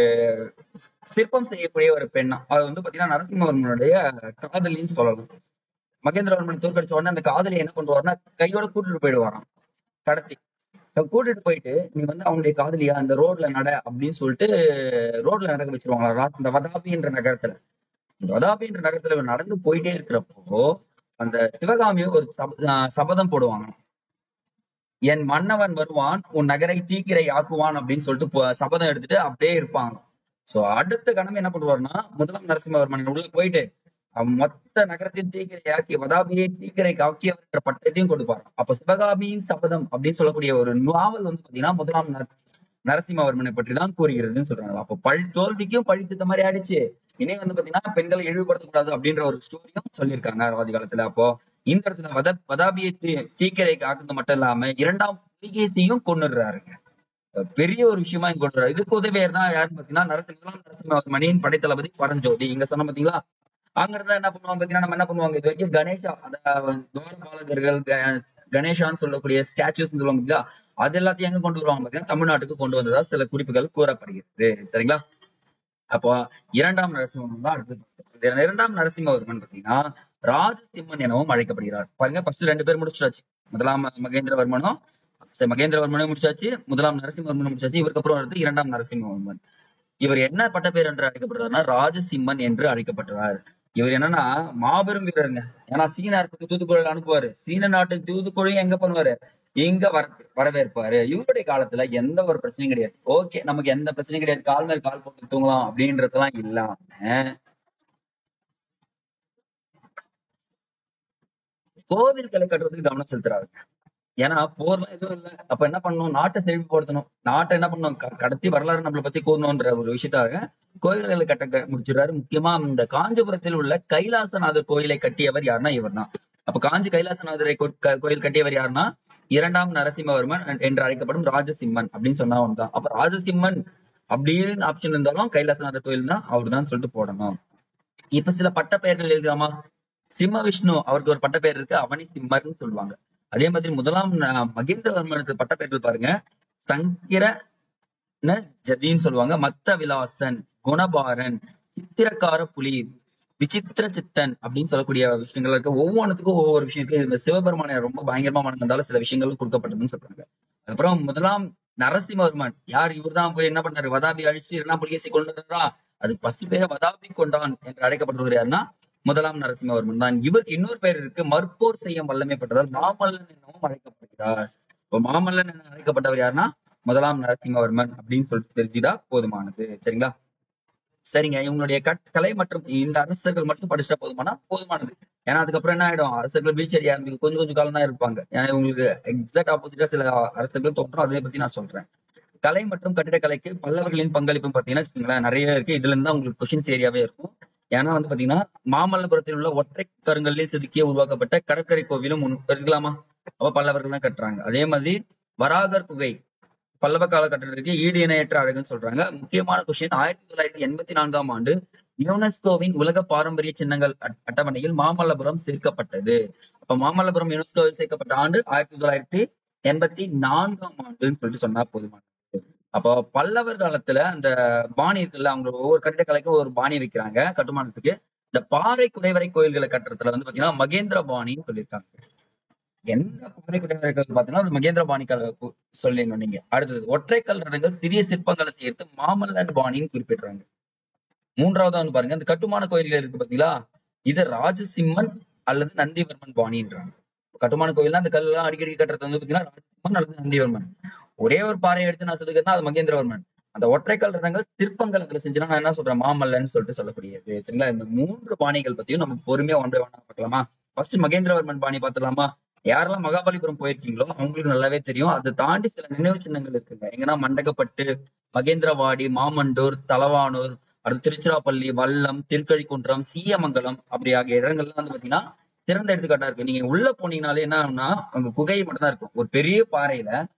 சிற்பம் செய்யக்கூடிய ஒரு பெண்ணா, அது வந்து பாத்தீங்கன்னா நரசிம்மவர்மனுடைய காதலின்னு சொல்லலாம். மகேந்திரவர்மன் தோற்கடிச்ச உடனே அந்த காதலி என்ன பண்ணுவாருன்னா கையோட கூட்டிட்டு போயிடுவாராம், கடத்தி. கூட்டிட்டு போயிட்டு நீ வந்து அவங்களுடைய காதலியா அந்த ரோட்ல நட அப்படின்னு சொல்லிட்டு ரோட்ல நடக்க வச்சிருவாங்களா இந்த வதாபி என்ற நகரத்துல. இந்த வதாபி என்ற நகரத்துல நடந்து போயிட்டே இருக்கிறப்போ அந்த சிவகாமியை ஒரு சபதம் போடுவாங்க. என் மன்னவன் வருவான், உன் நகரை தீக்கிரை ஆக்குவான் அப்படின்னு சொல்லிட்டு சபதம் எடுத்துட்டு அப்படியே இருப்பாங்க. சோ அடுத்த கணமே என்ன பண்ணுவாருன்னா முதலாம் நரசிம்மவர்மன் உள்ள போயிட்டு மொத்த நகரத்தையும் தீக்கிரை ஆக்கி வதாபியை தீக்கிரை ஆக்கியவர் என்ற பட்டத்தையும் கொடுப்பாரு. அப்ப சிவகாமியின் சபதம் அப்படின்னு சொல்லக்கூடிய ஒரு நாவல் வந்து பாத்தீங்கன்னா முதலாம் நரசிம்மவர்மனை பற்றி தான் கூறுகிறதுன்னு சொல்றாங்க. அப்ப தோல்விக்கும் பழித்த மாதிரி ஆயிடுச்சு. இனி வந்து பாத்தீங்கன்னா பெண்களை இழிவுபடுத்தக்கூடாது அப்படின்ற ஒரு ஸ்டோரியும் சொல்லியிருக்காங்க ஆதி காலத்துல. அப்போ இந்த இடத்துல வதாபியை தீக்கிரை ஆக்குறது மட்டும் இல்லாம 2ஆம் புலிகேசியும் கொண்டுடுறாருங்க. பெரிய ஒரு விஷயமா இங்க கொண்டுறாரு. இதுக்கு உதவியர் தான் யாருன்னு பாத்தீங்கன்னா முதலாம் நரசிம்மவர்மனின் படைத்தளபதி பரஞ்சோதி. இங்க சொன்ன பாத்தீங்களா, அங்க இருந்தா என்ன பண்ணுவாங்க பாத்தீங்கன்னா நம்ம என்ன பண்ணுவாங்க, இது வரைக்கும் கணேசா அந்த துவாரபாலகர்கள் கணேசான்னு சொல்லக்கூடிய ஸ்டாச்சுஸ் சொல்லுவாங்க இல்லையா, அது எல்லாத்தையும் எங்க கொண்டு வருவாங்க பாத்தீங்கன்னா தமிழ்நாட்டுக்கு கொண்டு வந்ததா சில குறிப்புகள் கூறப்படுகிறது. சரிங்களா? அப்போ 2ஆம் நரசிம்மவர்மன் தான் அடுத்தது. 2ஆம் நரசிம்மவர்மன் பாத்தீங்கன்னா ராஜசிம்மன் எனவும் அழைக்கப்படுகிறார். பாருங்க, ஃபர்ஸ்ட் 2 பேர் முடிச்சாச்சு. முதலாம் மகேந்திரவர்மனும் முடிச்சாச்சு, முதலாம் நரசிம்மவர்மனும் முடிச்சாச்சு. இவருக்கு அப்புறம் வருது 2ஆம் நரசிம்மவர்மன். இவர் என்ன பட்ட பேர் என்று அழைக்கப்படுறாருன்னா ராஜசிம்மன் என்று அழைக்கப்பட்டவர். இவர் என்னன்னா மாபெரும் வீரருங்க. ஏன்னா சீன அரசுக்கு தூதுக்குழல் அனுப்புவாரு, சீன நாட்டுக்கு தூதுக்குழையும் எங்க பண்ணுவாரு, இங்க வரவேற்பாரு. இவருடைய காலத்துல எந்த ஒரு பிரச்சனையும் கிடையாது. ஓகே, நமக்கு எந்த பிரச்சனையும் கிடையாது, கால் மேல் கால் போட்டு தூங்கலாம் அப்படின்றதெல்லாம் இல்லாம கோவில்களை கட்டுறதுக்கு கவனம் செலுத்துறாரு. ஏன்னா போர்லாம் எதுவும் இல்லை. அப்ப என்ன பண்ணணும், நாட்டை செழிவுபடுத்தணும். நாட்டை என்ன பண்ணணும், கடைசி வரலாறு நம்மளை பத்தி கூறணும்ன்ற ஒரு விஷயத்தாக கோயில்களை கட்ட முடிச்சிடுறாரு. முக்கியமா இந்த காஞ்சிபுரத்தில் உள்ள கைலாசநாதர் கோயிலை கட்டியவர் யாருன்னா இவர் தான். அப்ப காஞ்சி கைலாசநாதரை கோயில் கட்டியவர் யாருன்னா 2ஆம் நரசிம்மவர்மன் என்று அழைக்கப்படும் ராஜசிம்மன் அப்படின்னு சொன்னா ஒன்றுதான். அப்ப ராஜசிம்மன் அப்படின்னு ஆப்ஷன் இருந்தாலும் கைலாசநாதர் கோயில் தான் அவர் தான் சொல்லிட்டு போடணும். இப்ப சில பட்ட பெயர்கள் எழுதாமா, சிம்ம விஷ்ணு அவருக்கு ஒரு பட்ட பெயர் இருக்கு, அவனி சிம்மர்னு சொல்லுவாங்க. அதே மாதிரி முதலாம் மகேந்திரவர்மனுக்கு பட்ட பெயர்கள் பாருங்க, சங்கிர ஜதின்னு சொல்லுவாங்க, மத்த விலாசன், குணபாரன், சித்திரக்கார புலி, விசித்திர சித்தன் அப்படின்னு சொல்லக்கூடிய விஷயங்கள் இருக்கு. ஒவ்வொன்றுத்துக்கும் ஒவ்வொரு விஷயம் இருக்கு. இந்த சிவபெருமானை ரொம்ப பயங்கரமா வணங்கினால சில விஷயங்கள் கொடுக்கப்பட்டதுன்னு சொல்றாங்க. அதுக்கப்புறம் முதலாம் நரசிம்மவர்மன் யார்? இவர் தான் போய் என்ன பண்ணாரு? வதாபி அழிச்சுட்டு என்ன புலிகேசி கொண்டாரா? அது ஃபர்ஸ்ட் பேரை வதாபி கொண்டான் என்று அழைக்கப்படுவது யாருன்னா முதலாம் நரசிம்மவர்மன் தான். இவருக்கு இன்னொரு பேர் இருக்கு, மற்போர் செய்யும் வல்லமை பெற்றதால் மாமல்லன் எனவும் அழைக்கப்படுகிறார். இப்போ மாமல்லன் என அழைக்கப்பட்டவர் யாருன்னா முதலாம் நரசிம்மவர்மன் அப்படின்னு சொல்லிட்டு தெரிஞ்சுட்டா போதுமானது. சரிங்களா? சரிங்க. இவங்களுடைய கலை மற்றும் இந்த அரசர்கள் மட்டும் படிச்சுட்டா போதுமானது. ஏன்னா அதுக்கப்புறம் என்ன ஆயிடும்? அரசர்கள் வீழ்ச்சி அடைய ஆரம்பிக்கும். கொஞ்சம் கொஞ்சம் காலம் தான் இருப்பாங்க. ஏன்னா இவங்களுக்கு எக்ஸாக்ட் ஆப்போசிட்டா சில அரசர்கள் தோற்றம், அதை பத்தி நான் சொல்றேன். கலை மற்றும் கட்டிடக்கலைக்கு பல்லவர்களின் பங்களிப்பு பாத்தீங்கன்னா வச்சுக்கோங்களேன் நிறைய இருக்கு. இதுல இருந்து தான் உங்களுக்கு கொஸ்டின்ஸ் ஏரியாவே இருக்கும். ஏன்னா வந்து பாத்தீங்கன்னா மாமல்லபுரத்தில் உள்ள ஒற்றை கருங்கல்லில் செதுக்கிய உருவாக்கப்பட்ட கடற்கரை கோவிலும் இருக்கலாமா? அப்ப பல்லவர்கள் தான் கட்டுறாங்க. அதே மாதிரி வராகர் குகை பல்லவ காலகட்டத்திற்கு ஈடு இணையற்ற அழகுன்னு சொல்றாங்க. முக்கியமான கொஸ்டின், 1984ஆம் ஆண்டு யுனெஸ்கோவின் உலக பாரம்பரிய சின்னங்கள் அட்டவணையில் மாமல்லபுரம் சேர்க்கப்பட்டது. அப்ப மாமல்லபுரம் யுனெஸ்கோவில் சேர்க்கப்பட்ட ஆண்டு 1984ஆம் ஆண்டுன்னு சொல்லிட்டு சொன்னா போதுமானது. அப்போ பல்லவர் காலத்துல அந்த பாணி இருக்குல்ல, அவங்க ஒவ்வொரு கட்டிடக்கலைக்கும் ஒரு பாணி வைக்கிறாங்க கட்டுமானத்துக்கு. இந்த பாறை குடைவரை கோயில்களை கட்டுறதுல வந்து பாத்தீங்கன்னா மகேந்திர பாணின்னு சொல்லியிருக்காங்க. எந்த பாறை குடைவரைகள் பாத்தீங்கன்னா அது மகேந்திர பாணி சொல்லிடணும் நீங்க. அடுத்தது ஒற்றைக்கல் ரதங்கள் சிறிய சிற்பங்களை சேர்த்து மாமல்லன் பாணின்னு குறிப்பிடுறாங்க. மூன்றாவது வந்து பாருங்க, இந்த கட்டுமான கோயில்கள் இருக்கு பாத்தீங்களா, இது ராஜசிம்மன் அல்லது நந்திவர்மன் பாணின்றாங்க. கட்டுமான கோயில்னா அந்த கல் எல்லாம் அடிக்கடி கட்டுறது வந்து பாத்தீங்கன்னா ராஜசிம்மன் அல்லது நந்திவர்மன். ஒரே ஒரு பாறையை எடுத்து நான் செதுக்கிறேன்னா அது மகேந்திரவர்மன். அந்த ஒற்றைக்கல் ரதங்கள் சிற்பங்கள் அதுல செஞ்சுன்னா நான் என்ன சொல்றேன்? மாமல்லன் சொல்லிட்டு சொல்லக்கூடியது. சரிங்களா? இந்த 3 பாணிகள் பத்தியும் நம்ம பொறுமையா ஒன் பை ஒன்னா பார்க்கலாமா? ஃபர்ஸ்ட் மகேந்திரவர்மன் பாணி பார்த்துலாமா? யாரெல்லாம் மகாபலிபுரம் போயிருக்கீங்களோ அவங்களுக்கு நல்லாவே தெரியும். அதை தாண்டி சில நினைவு சின்னங்கள் இருக்குங்க. எங்கன்னா மண்டகப்பட்டு, மகேந்திரவாடி, மாமண்டூர், தலவானூர், அடுத்து திருச்சிராப்பள்ளி, வல்லம், திருக்கழிக்குன்றம், சீயமங்கலம் அப்படி ஆகிய இடங்கள்லாம் வந்து பாத்தீங்கன்னா சிறந்த எடுத்துக்காட்டா இருக்கு. நீங்க உள்ள போனீங்கனாலே என்ன ஆகும்னா அங்க குகை மட்டும் தான் இருக்கும். ஒரு பெரிய பாறையில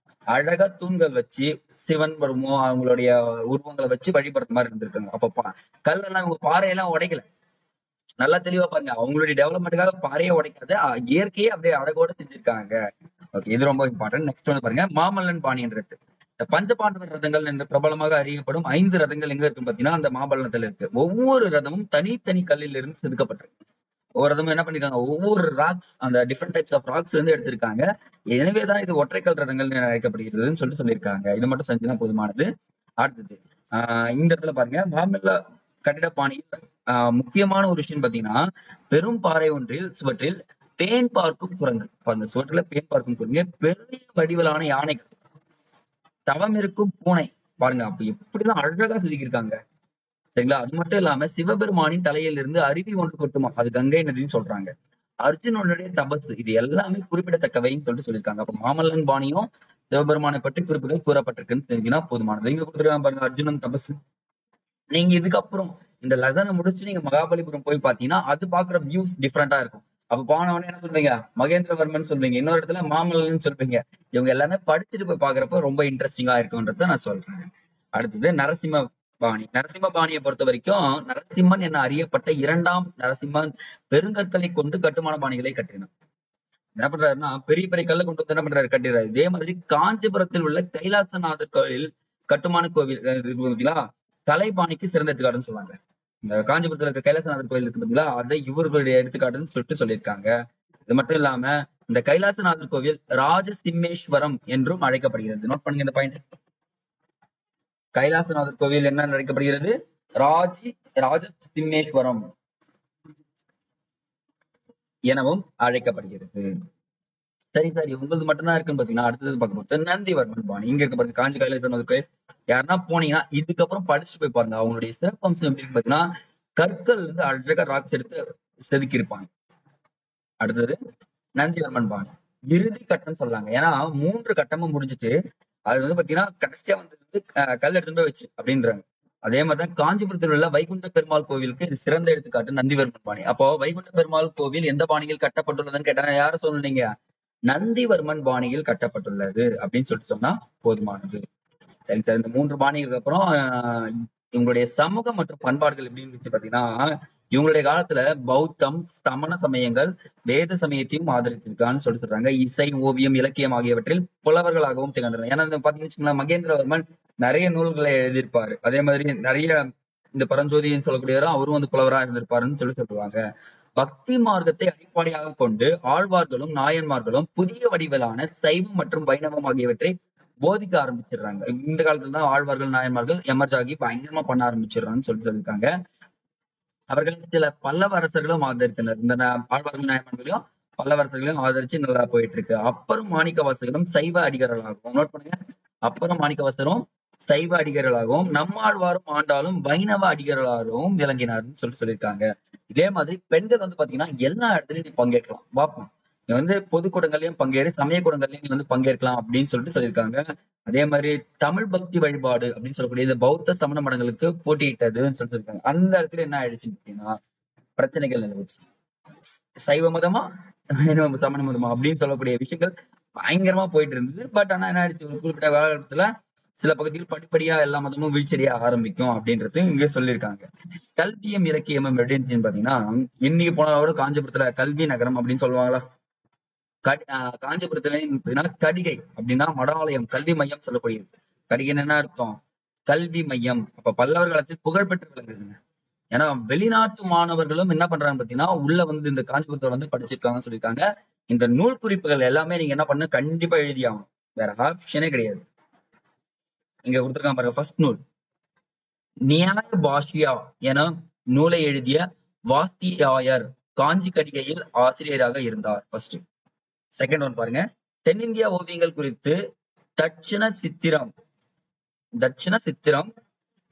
அழகா தூண்கள் வச்சு சிவன் வருமோ அவங்களுடைய உருவங்களை வச்சு வழிபடுற மாதிரி இருந்திருக்காங்க. அப்ப கல்லெல்லாம் இவங்க பாறையெல்லாம் உடைக்கல. நல்லா தெளிவா பாருங்க, அவங்களுடைய டெவலப்மெண்ட்டுக்காக பாறையை உடைக்காத இயற்கையே அப்படியே அழகோட செஞ்சிருக்காங்க. ஓகே, இது ரொம்ப இம்பார்ட்டன்ட். நெக்ஸ்ட் வந்து பாருங்க, மாமல்லன் பாணின்றது. இந்த பஞ்சபாண்டவர் ரதங்கள் என்று பிரபலமாக அறியப்படும் 5 ரதங்கள் எங்க இருக்கு பாத்தீங்கன்னா அந்த மாமல்லத்துல இருக்கு. ஒவ்வொரு ரதமும் தனித்தனி கல்லில் இருந்து செதுக்கப்பட்டிருக்கு. ஒவ்வொரு ரதமும் என்ன பண்ணிருக்காங்க? ஒவ்வொரு ராக்ஸ், அந்த டிஃப்ரெண்ட் டைப்ஸ் ஆஃப் ராக்ஸ்ல இருந்து எடுத்திருக்காங்க. எனவேதான் இது ஒற்றைக்கல் ரதங்கள் அழைக்கப்படுகிறதுன்னு சொல்லிட்டு சொல்லியிருக்காங்க. இது மட்டும் செஞ்சுனா போதுமானது. அடுத்தது இந்த இடத்துல பாருங்க, மாமல்ல கட்டிட பாணியில் முக்கியமான ஒரு விஷயம் பாத்தீங்கன்னா, பெரும் பாறை ஒன்றில் சுவற்றில் பேன் பார்க்கும் குரங்கு. அந்த சுவற்றில பேன் பார்க்கும் குரங்கு, பெரிய வடிவிலான யானைகள், தவம் இருக்கும் பூனை பாருங்க. அப்ப எப்படிதான் அழகா செதுக்கியிருக்காங்க. சரிங்களா? அது மட்டும் இல்லாம சிவபெருமானின் தலையில் இருந்து அருவி ஒன்று கொட்டுமா, அது கங்கை நதின்னு சொல்றாங்க. அர்ஜுனனுடைய தபசு, இது எல்லாமே குறிப்பிடத்தக்கவைன்னு சொல்லிட்டு சொல்லியிருக்காங்க. அப்ப மாமல்லன் பாணியும் சிவபெருமானை பற்றி குறிப்புகள் கூறப்பட்டிருக்குன்னு தெரிஞ்சுன்னா போதுமானது. இங்க கொடுத்துருக்காங்க பாருங்க, அர்ஜுனன் தபசு. நீங்க இதுக்கப்புறம் இந்த லெசனை முடிச்சு நீங்க மகாபலிபுரம் போய் பாத்தீங்கன்னா அது பாக்குற வியூஸ் டிஃப்ரெண்டா இருக்கும். அப்ப போனவனே என்ன சொல்றீங்க? மகேந்திரவர்மன் சொல்றீங்க, இன்னொரு இடத்துல மாமல்லன் சொல்றீங்க. இவங்க எல்லாமே படிச்சுட்டு போய் பாக்குறப்ப ரொம்ப இன்ட்ரெஸ்டிங்கா இருக்கும்ன்றத நான் சொல்றேன். அடுத்தது நரசிம்ம பாணி. நரசிம்ம பாணியை பொறுத்த வரைக்கும் நரசிம்மன் என அறியப்பட்ட 2ஆம் நரசிம்மன் பெருங்கற்களை கொண்டு கட்டுமான பாணிகளை கட்டினார். என்ன பண்றாருன்னா பெரிய பெரிய கல்லை கொண்டு வந்து என்ன பண்றாரு? கட்டிடுறாரு. இதே மாதிரி காஞ்சிபுரத்தில் உள்ள கைலாசநாதர் கோயில் கட்டுமான கோவில் பாத்தீங்களா, கலைபாணிக்கு சிறந்த எடுத்துக்காட்டுன்னு சொல்லுவாங்க. இந்த காஞ்சிபுரத்துல இருக்க கைலாசநாதர் கோயில் இருக்கு பாத்தீங்களா, அதை இவர்களுடைய எடுத்துக்காட்டுன்னு சொல்லிட்டு சொல்லியிருக்காங்க. இது மட்டும் இல்லாம இந்த கைலாசநாதர் கோவில் ராஜசிம்மேஸ்வரம் என்றும் அழைக்கப்படுகிறது. நோட் பண்ணுங்க இந்த பாயிண்ட். கைலாசநாதர் கோவில் என்ன அழைக்கப்படுகிறது? ராஜசிம்மேஸ்வரம் எனவும் அழைக்கப்படுகிறது. சரி சரி, உங்களுக்கு மட்டும்தான் இருக்குன்னு பாத்தீங்கன்னா அடுத்தது பார்க்க போது நந்திவர்மன் பாணி. இங்க இருக்க பாருங்க, காஞ்சி கைலாசநாதர் கோயில். யாருன்னா போனீங்கன்னா இதுக்கப்புறம் படிச்சுட்டு போய் பாருங்க. அவங்களுடைய சிறப்பம்சம் எப்படின்னு பாத்தீங்கன்னா கற்கள் இருந்து அழகா ராக்ஸ் எடுத்து செதுக்கி இருப்பாங்க. அடுத்தது நந்திவர்மன் பாணி இறுதி கட்டம் சொல்லாங்க. ஏன்னா 3 கட்டமும் முடிஞ்சுட்டு அது வந்து பாத்தீங்கன்னா கடைசியா வந்து கல் எடுத்துட்டு போய் வச்சு அப்படின்றாங்க. அதே மாதிரிதான் காஞ்சிபுரத்தில் உள்ள வைகுண்ட பெருமாள் கோவிலுக்கு இது சிறந்த எடுத்துக்காட்டு நந்திவர்மன் பாணி. அப்போ வைகுண்ட பெருமாள் கோவில் எந்த பாணியில் கட்டப்பட்டுள்ளதுன்னு கேட்டா யார சொன்னீங்க? நந்திவர்மன் பாணியில் கட்டப்பட்டுள்ளது அப்படின்னு சொல்லிட்டு சொன்னா போதுமானது. சரி சார், இந்த 3 பாணிகளுக்கு அப்புறம் இவங்களுடைய சமூகம் மற்றும் பண்பாடுகள் எப்படின்னு பாத்தீங்கன்னா இவங்களுடைய காலத்துல பௌத்தம், சமண சமயங்கள், வேத சமயத்தையும் ஆதரித்திருக்கான்னு சொல்லிட்டு சொல்றாங்க. இசை, ஓவியம், இலக்கியம் ஆகியவற்றில் புலவர்களாகவும் திகழ்ந்தாங்க. ஏன்னா பாத்தீங்கன்னு வச்சுக்கோங்களேன், மகேந்திரவர்மன் நிறைய நூல்களை எழுதியிருப்பாரு. அதே மாதிரி நிறைய இந்த பரஞ்சோதின்னு சொல்லக்கூடியவரும் அவரும் வந்து புலவரா இருந்திருப்பாருன்னு சொல்லுவாங்க. பக்தி மார்க்கத்தை அடிப்படையாக கொண்டு ஆழ்வார்களும் நாயன்மார்களும் புதிய வடிவிலான சைவம் மற்றும் வைணவம் ஆகியவற்றை போதிக்க ஆரம்பிச்சிடுறாங்க. இந்த காலத்துல தான் ஆழ்வார்கள் நாயன்மார்கள் எமர்ஜ் ஆகி பயங்கரமா பண்ண ஆரம்பிச்சிடுறான்னு சொல்லியிருக்காங்க. அவர்கள் சில பல்லவ அரசர்களும் ஆதரித்தனர். இந்த ஆழ்வார்கள் நாயன்மார்களையும் பல்லவ அரசர்களையும் ஆதரிச்சு நல்லா போயிட்டு இருக்கு. அப்பரும் மாணிக்கவாசகரும் சைவ அடிகர்களாகவும், நோட் பண்ணுங்க, அப்பரும் மாணிக்கவாசகரும் சைவ அடிகர்களாகவும் நம்மாழ்வாரும் ஆண்டாலும் வைணவ அடிகர்களாகவும் விளங்கினார்னு சொல்லியிருக்காங்க. இதே மாதிரி பெண்கள் வந்து பாத்தீங்கன்னா எல்லா இடத்துலயும் நீ பங்கேற்கலாம். பாப்போம், நீ வந்து பொதுக்கூடங்கள்லயும் பங்கேறு, சமய கூடங்கள்லயும் நீ வந்து பங்கேற்கலாம் அப்படின்னு சொல்லியிருக்காங்க. அதே மாதிரி தமிழ் பக்தி வழிபாடு அப்படின்னு சொல்லக்கூடிய இந்த பௌத்த சமண மடங்களுக்கு போட்டியிட்டதுன்னு சொல்லியிருக்காங்க. அந்த இடத்துல என்ன ஆயிடுச்சுன்னு பாத்தீங்கன்னா பிரச்சனைகள் நிலவுச்சு. சைவ மதமா சமண மதமா அப்படின்னு சொல்லக்கூடிய விஷயங்கள் பயங்கரமா போயிட்டு இருந்தது. பட் ஆனா என்ன ஆயிடுச்சு, ஒரு குறிப்பிட்ட காலகட்டத்துல சில பகுதியில் படிப்படியா எல்லா மதமும் வீழ்ச்சியடைய ஆரம்பிக்கும் அப்படின்றது இங்க சொல்லியிருக்காங்க. கல்வியும் இலக்கியமும் எப்படின்னு பாத்தீங்கன்னா, இன்னைக்கு போனாலும் காஞ்சிபுரத்துல கல்வி நகரம் அப்படின்னு சொல்லுவாங்களா, காஞ்சிபுரத்துல பாத்தீங்கன்னா கடிகை அப்படின்னா மடாலயம், கல்வி மையம் சொல்லக்கூடியது. கடிகை என்ன அர்த்தம், கல்வி மையம். அப்ப பல்லவர் காலத்தில் புகழ்பெற்று விளங்குதுங்க. ஏன்னா வெளிநாட்டு மாணவர்களும் என்ன பண்றாங்க பாத்தீங்கன்னா உள்ள வந்து இந்த காஞ்சிபுரத்துல வந்து படிச்சிருக்காங்கன்னு சொல்லியிருக்காங்க. இந்த நூல் குறிப்புகள் எல்லாமே நீங்க என்ன பண்ண கண்டிப்பா எழுதி ஆகணும், வேற ஆப்ஷனே கிடையாது. இங்க கொடுத்துருக்காங்க பாருங்க, ஃபர்ஸ்ட் நூல் நியாய பாஷ்யா என நூலை எழுதிய வாஸ்தியாயர் காஞ்சி கடிகையில் ஆசிரியராக இருந்தார். ஃபர்ஸ்ட். செகண்ட் ஒன் பாருங்க, தென்னிந்தியா ஓவியங்கள் குறித்து தட்சிண சித்திரம்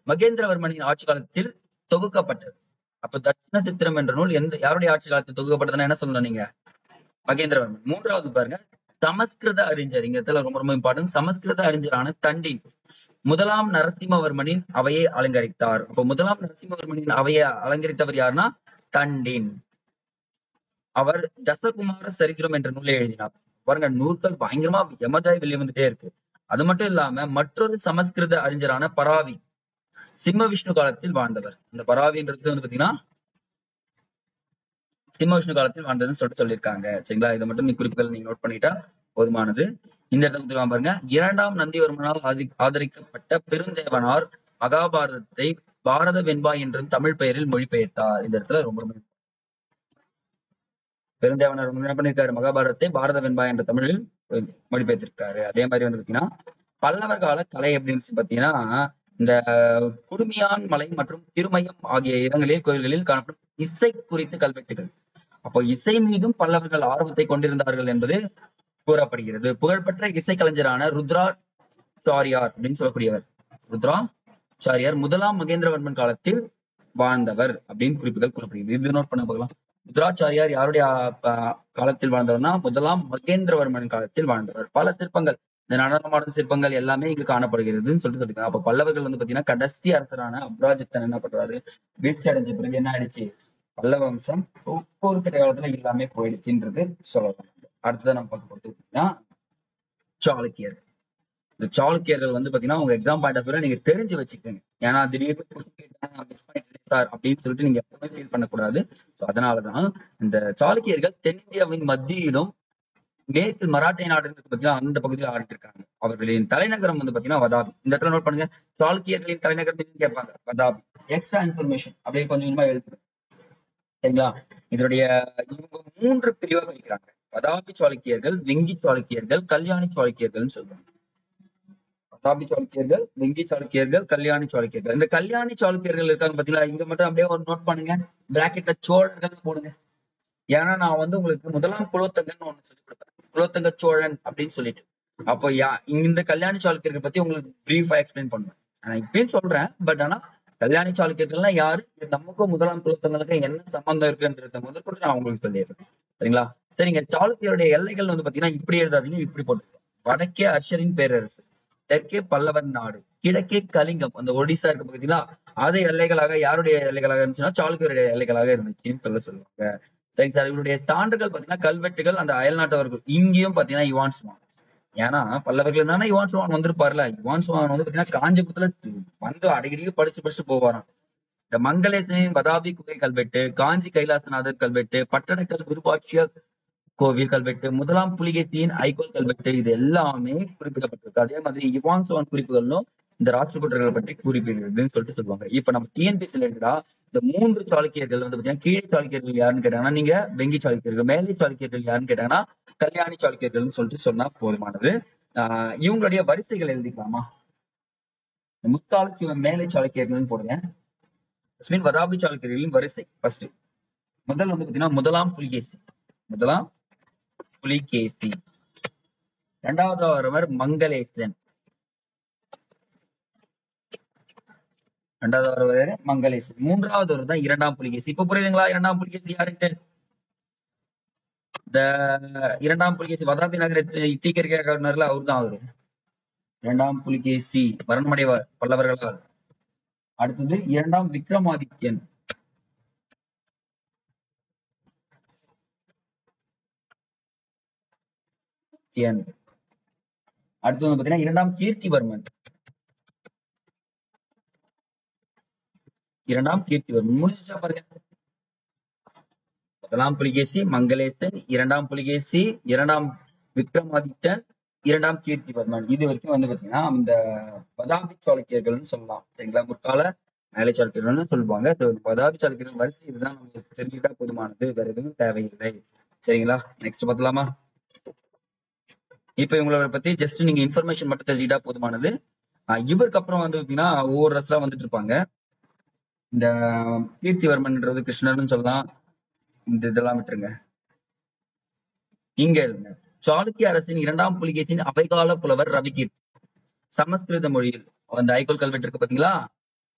மகேந்திரவர்மனின் ஆட்சி காலத்தில் தொகுக்கப்பட்டது. அப்ப தட்சிண சித்திரம் என்ற நூல் யாருடைய ஆட்சி காலத்தில் தொகுக்கப்பட்டதுன்னா என்ன சொல்லணும் நீங்க, மகேந்திரவர்மன். மூன்றாவது பாருங்க, சமஸ்கிருத அறிஞர், இங்க இடத்துல ரொம்ப ரொம்ப இம்பார்ட்டன்ட், சமஸ்கிருத அறிஞரான தண்டின் முதலாம் நரசிம்மவர்மனின் அவையை அலங்கரித்தார். அப்ப முதலாம் நரசிம்மவர்மனின் அவையை அலங்கரித்தவர் யாருன்னா தண்டின். அவர் தசகுமார சரித்திரம் என்ற நூலை எழுதினார். பாருங்க, நூல்கள் பயங்கரமா எமர்ஜாய் வெளியே வந்துட்டே இருக்கு. அது மட்டும் இல்லாம மற்றொரு சமஸ்கிருத அறிஞரான பராவி சிம்ம விஷ்ணு காலத்தில் வாழ்ந்தவர். இந்த பராவின்றது வந்து பாத்தீங்கன்னா சிம்ம விஷ்ணு காலத்தில் வாழ்ந்ததுன்னு சொல்லியிருக்காங்க. சரிங்களா, இதை மட்டும் நீ குறிப்புகள் நீங்க நோட் பண்ணிட்டா போதுமானது. இந்த இடத்துல பாருங்க, இரண்டாம் நந்திவர்மனால் ஆதரிக்கப்பட்ட பெருந்தேவனார் மகாபாரதத்தை பாரத வெண்பா என்ற தமிழ் பெயரில் மொழிபெயர்த்தார். இந்த இடத்துல ரொம்ப ரொம்ப பெருந்தேவனார் என்ன பண்ணிருக்காரு, மகாபாரதத்தை பாரத வெண்பா என்ற தமிழில் மொழிபெயர்த்திருக்காரு. அதே மாதிரி வந்து பாத்தீங்கன்னா பல்லவர் கால கலை அப்படின்னு பாத்தீங்கன்னா இந்த குடுமியான் மலை மற்றும் திருமயம் ஆகிய இடங்களில் கோயில்களில் காணப்படும் இசை குறித்த கல்வெட்டுகள். அப்போ இசை மீதும் பல்லவர்கள் ஆர்வத்தை கொண்டிருந்தார்கள் என்பது கூறப்படுகிறது. புகழ்பெற்ற இசைக்கலைஞரான ருத்ராச்சாரியார் அப்படின்னு சொல்லக்கூடியவர், ருத்ராச்சாரியார் முதலாம் மகேந்திரவர்மன் காலத்தில் வாழ்ந்தவர் அப்படின்னு குறிப்புகள் கூறப்படுகிறது. இது நோட் பண்ண பார்க்கலாம். ருத்ராச்சாரியார் யாருடைய காலத்தில் வாழ்ந்தவர்னா முதலாம் மகேந்திரவர்மன் காலத்தில் வாழ்ந்தவர். பல சிற்பங்கள், இந்த நடனமாடும் சிற்பங்கள் எல்லாமே இங்கு காணப்படுகிறதுன்னு சொல்லியிருக்காங்க. அப்ப பல்லவர்கள் வந்து பாத்தீங்கன்னா கடைசி அரசரான அப்ராஜித்தன் என்ன பண்றாரு, வீழ்ச்சி அடைஞ்ச பிறகு என்ன ஆயிடுச்சு, பல்லவ வம்சம் ஒரு கிட்ட காலத்துல எல்லாமே போயிடுச்சுன்றது சொல்லலாம். அடுத்ததான் நம்ம பார்க்க போறது சாளுக்கியர். இந்த சாளுக்கியர்கள் வந்து பாத்தீங்கன்னா உங்க எக்ஸாம் பாயிண்ட் ஆஃப் வியூல நீங்க தெரிஞ்சு வச்சுக்கோங்க. ஏன்னா திடீர்னு மிஸ் பண்ணிட்டேன் சார் அப்படின்னு சொல்லிட்டு நீங்க எப்பவுமே ஃபீல் பண்ணக்கூடாது. அதனாலதான் இந்த சாளுக்கியர்கள் தென்னிந்தியாவின் மத்தியிலும் மேற்கு மராட்டிய நாடு பாத்தீங்கன்னா அந்த பகுதியில் ஆடிட்டு இருக்காங்க. அவர்களின் தலைநகரம் வந்து பாத்தீங்கன்னா வதாபி. இந்த இடத்துல நோட் பண்ணுங்க, சாளுக்கியர்களின் தலைநகரம் கேட்பாங்க, வதாபி. எக்ஸ்ட்ரா இன்ஃபர்மேஷன் அப்படியே கொஞ்சம் கொஞ்சமா எழுதுங்க. சரிங்களா, இதனுடைய இவங்க 3 பிரிவா பிரிக்கிறாங்க. வதாபி சாளுக்கியர்கள், வெங்கி சாளுக்கியர்கள், கல்யாணி சாளுக்கியர்கள் சொல்லுவாங்க. வதாபி சாளுக்கியர்கள், வெங்கி சாளுக்கியர்கள், கல்யாணி சாளுக்கியர்கள். இந்த கல்யாணி சாளுக்கியர்கள் இருக்காங்க பாத்தீங்களா, இங்க மட்டும் அப்படியே ஒரு நோட் பண்ணுங்க, பிராக்கெட்ல சோழர்கள் போடுங்க. ஏன்னா நான் வந்து உங்களுக்கு முதலாம் குலோத்தங்கன்னு ஒண்ணு சொல்லி கொடுப்பேன், குலோத்தங்க சோழன் அப்படின்னு சொல்லிட்டு. அப்போ இந்த கல்யாணி சாளுக்கியர்கள் பத்தி உங்களுக்கு பிரீஃபா எக்ஸ்பிளைன் பண்ணுவேன். நான் இப்பயும் சொல்றேன், பட் ஆனா கல்யாணி சாளுக்கியர்கள்லாம் யாரு, நமக்கும் முதலாம் குலோத்தங்களுக்கும் என்ன சம்பந்தம் இருக்குன்றத முதற்கொண்டு நான் உங்களுக்கு சொல்லிடுறேன். சரிங்களா, சரிங்க. சாளுக்கியருடைய எல்லைகள் வந்து பாத்தீங்கன்னா இப்படி எழுதாதீங்க, இப்படி போட்டு. வடக்கே அர்ஷரின் பேரரசு, தெற்கே பல்லவர் நாடு, கிழக்கே கலிங்கம், அந்த ஒடிசா இருக்கு பாத்தீங்களா, அது எல்லைகளாக யாருடைய எல்லைகளாக இருந்துச்சுன்னா சாளுக்கியருடைய எல்லைகளாக இருந்துச்சுன்னு சொல்லுவாங்க. சரி சார், இவருடைய சான்றுகள் பாத்தீங்கன்னா கல்வெட்டுகள் அந்த அயல் நாட்டவர்கள். இங்கேயும் பாத்தீங்கன்னா யுவான் சுவான், ஏன்னா பல்லவர்கள் தானே யுவான் சுவான் வந்திருப்பாருல. யுவான் சுவான் வந்து பாத்தீங்கன்னா காஞ்சிபுரத்துல வந்து அடிக்கடிக்கு படிச்சு போவாராம். இந்த மங்களேசனின் வதாபி குகை கல்வெட்டு, காஞ்சி கைலாசநாதர் கல்வெட்டு, பட்டணக்கல் விருப்பாட்சிய கோவில் கல்வெட்டு, முதலாம் புலிகேசியின் ஐகோல் கல்வெட்டு, இது எல்லாமே குறிப்பிடப்பட்டிருக்கு. அதே மாதிரி யுவான் சுவான் குறிப்புகளும் இந்த ராஷ்டிரகூட்டர்களை பற்றி குறிப்பிடுறதுன்னு சொல்லிட்டு சொல்லுவாங்க. இப்ப நம்ம டிஎன்பிஎஸ்சி ரிலேட்டடா இந்த 3 சாளுக்கியர்கள் வந்து பாத்தீங்கன்னா, கீழே சாளுக்கியர்கள் யாருன்னு கேட்டாங்கன்னா நீங்க வெங்கி சாளுக்கியர்கள், மேலை சாளுக்கியர்கள் யாருன்னு கேட்டாங்கன்னா கல்யாணி சாளுக்கியர்கள்னு சொல்லிட்டு சொன்னா போதுமானது. இவங்களுடைய வரிசைகள் எழுதிக்கலாமா? முற்காலத்து மேலை சாளுக்கியர்கள்னு போடுங்க. வதாபி சாளுக்கியர்களின் வரிசை ஃபர்ஸ்ட். முதல் வந்து பாத்தீங்கன்னா முதலாம் புலிகேசி. இரண்டாவது வரவர் மங்களேசன். மூன்றாவது வருவர் தான் இரண்டாம் புலிகேசி. இப்ப புரியுதுங்களா இரண்டாம் புலிகேசி யாருன்ட்டு? இந்த இரண்டாம் புலிகேசி வதாபி நகர தீக்கரிக்காரர்ல அவரு தான். இரண்டாம் புலிகேசி மரணமடைவார் பல்லவர்களால். அடுத்தது இரண்டாம் விக்ரமாதித்யன். அடுத்தது பாத்தீங்கன்னா இரண்டாம் கீர்த்திவர்மன். முடிஞ்சா பாருங்க. முதலாம் புலிகேசி, மங்களேசன், இரண்டாம் புலிகேசி, இரண்டாம் விக்ரமாதித்தன், இரண்டாம் கீர்த்திவர்மன். இது வரைக்கும் வந்து பாத்தீங்கன்னா இந்த வதாபி சாளுக்கியர்கள்னு சொல்லலாம். சரிங்களா? முற்கால மேலை சாளுக்கியர்கள்னு சொல்லுவாங்க. வதாபி சாளுக்கியர்கள் வரிசை இதுதான் நமக்கு தெரிஞ்சுக்கிட்டா போதுமானது, வேற எதுவும் தேவையில்லை. சரிங்களா? நெக்ஸ்ட் பாத்தலாமா? இப்ப இவங்களோட பத்தி ஜஸ்ட் நீங்க இன்ஃபர்மேஷன் மட்டும் தெரிஞ்சுக்கிட்டா போதுமானது. இவருக்கு அப்புறம் வந்து பாத்தீங்கன்னா ஒவ்வொரு ரசலா வந்துட்டு இருப்பாங்க. இந்த கீர்த்திவர்மன்ன்றது கிருஷ்ணர்னு சொல்லலாம். இந்த இதெல்லாம் விட்டுருங்க. இங்க எழுதுங்க. சாளுக்கிய அரசின் இரண்டாம் புலிகேசின் அவைகால புலவர் ரவிகீர்த்தி. சமஸ்கிருத மொழியில் அந்த ஐகோல் கல்வெட்டு இருக்கு பாத்தீங்களா,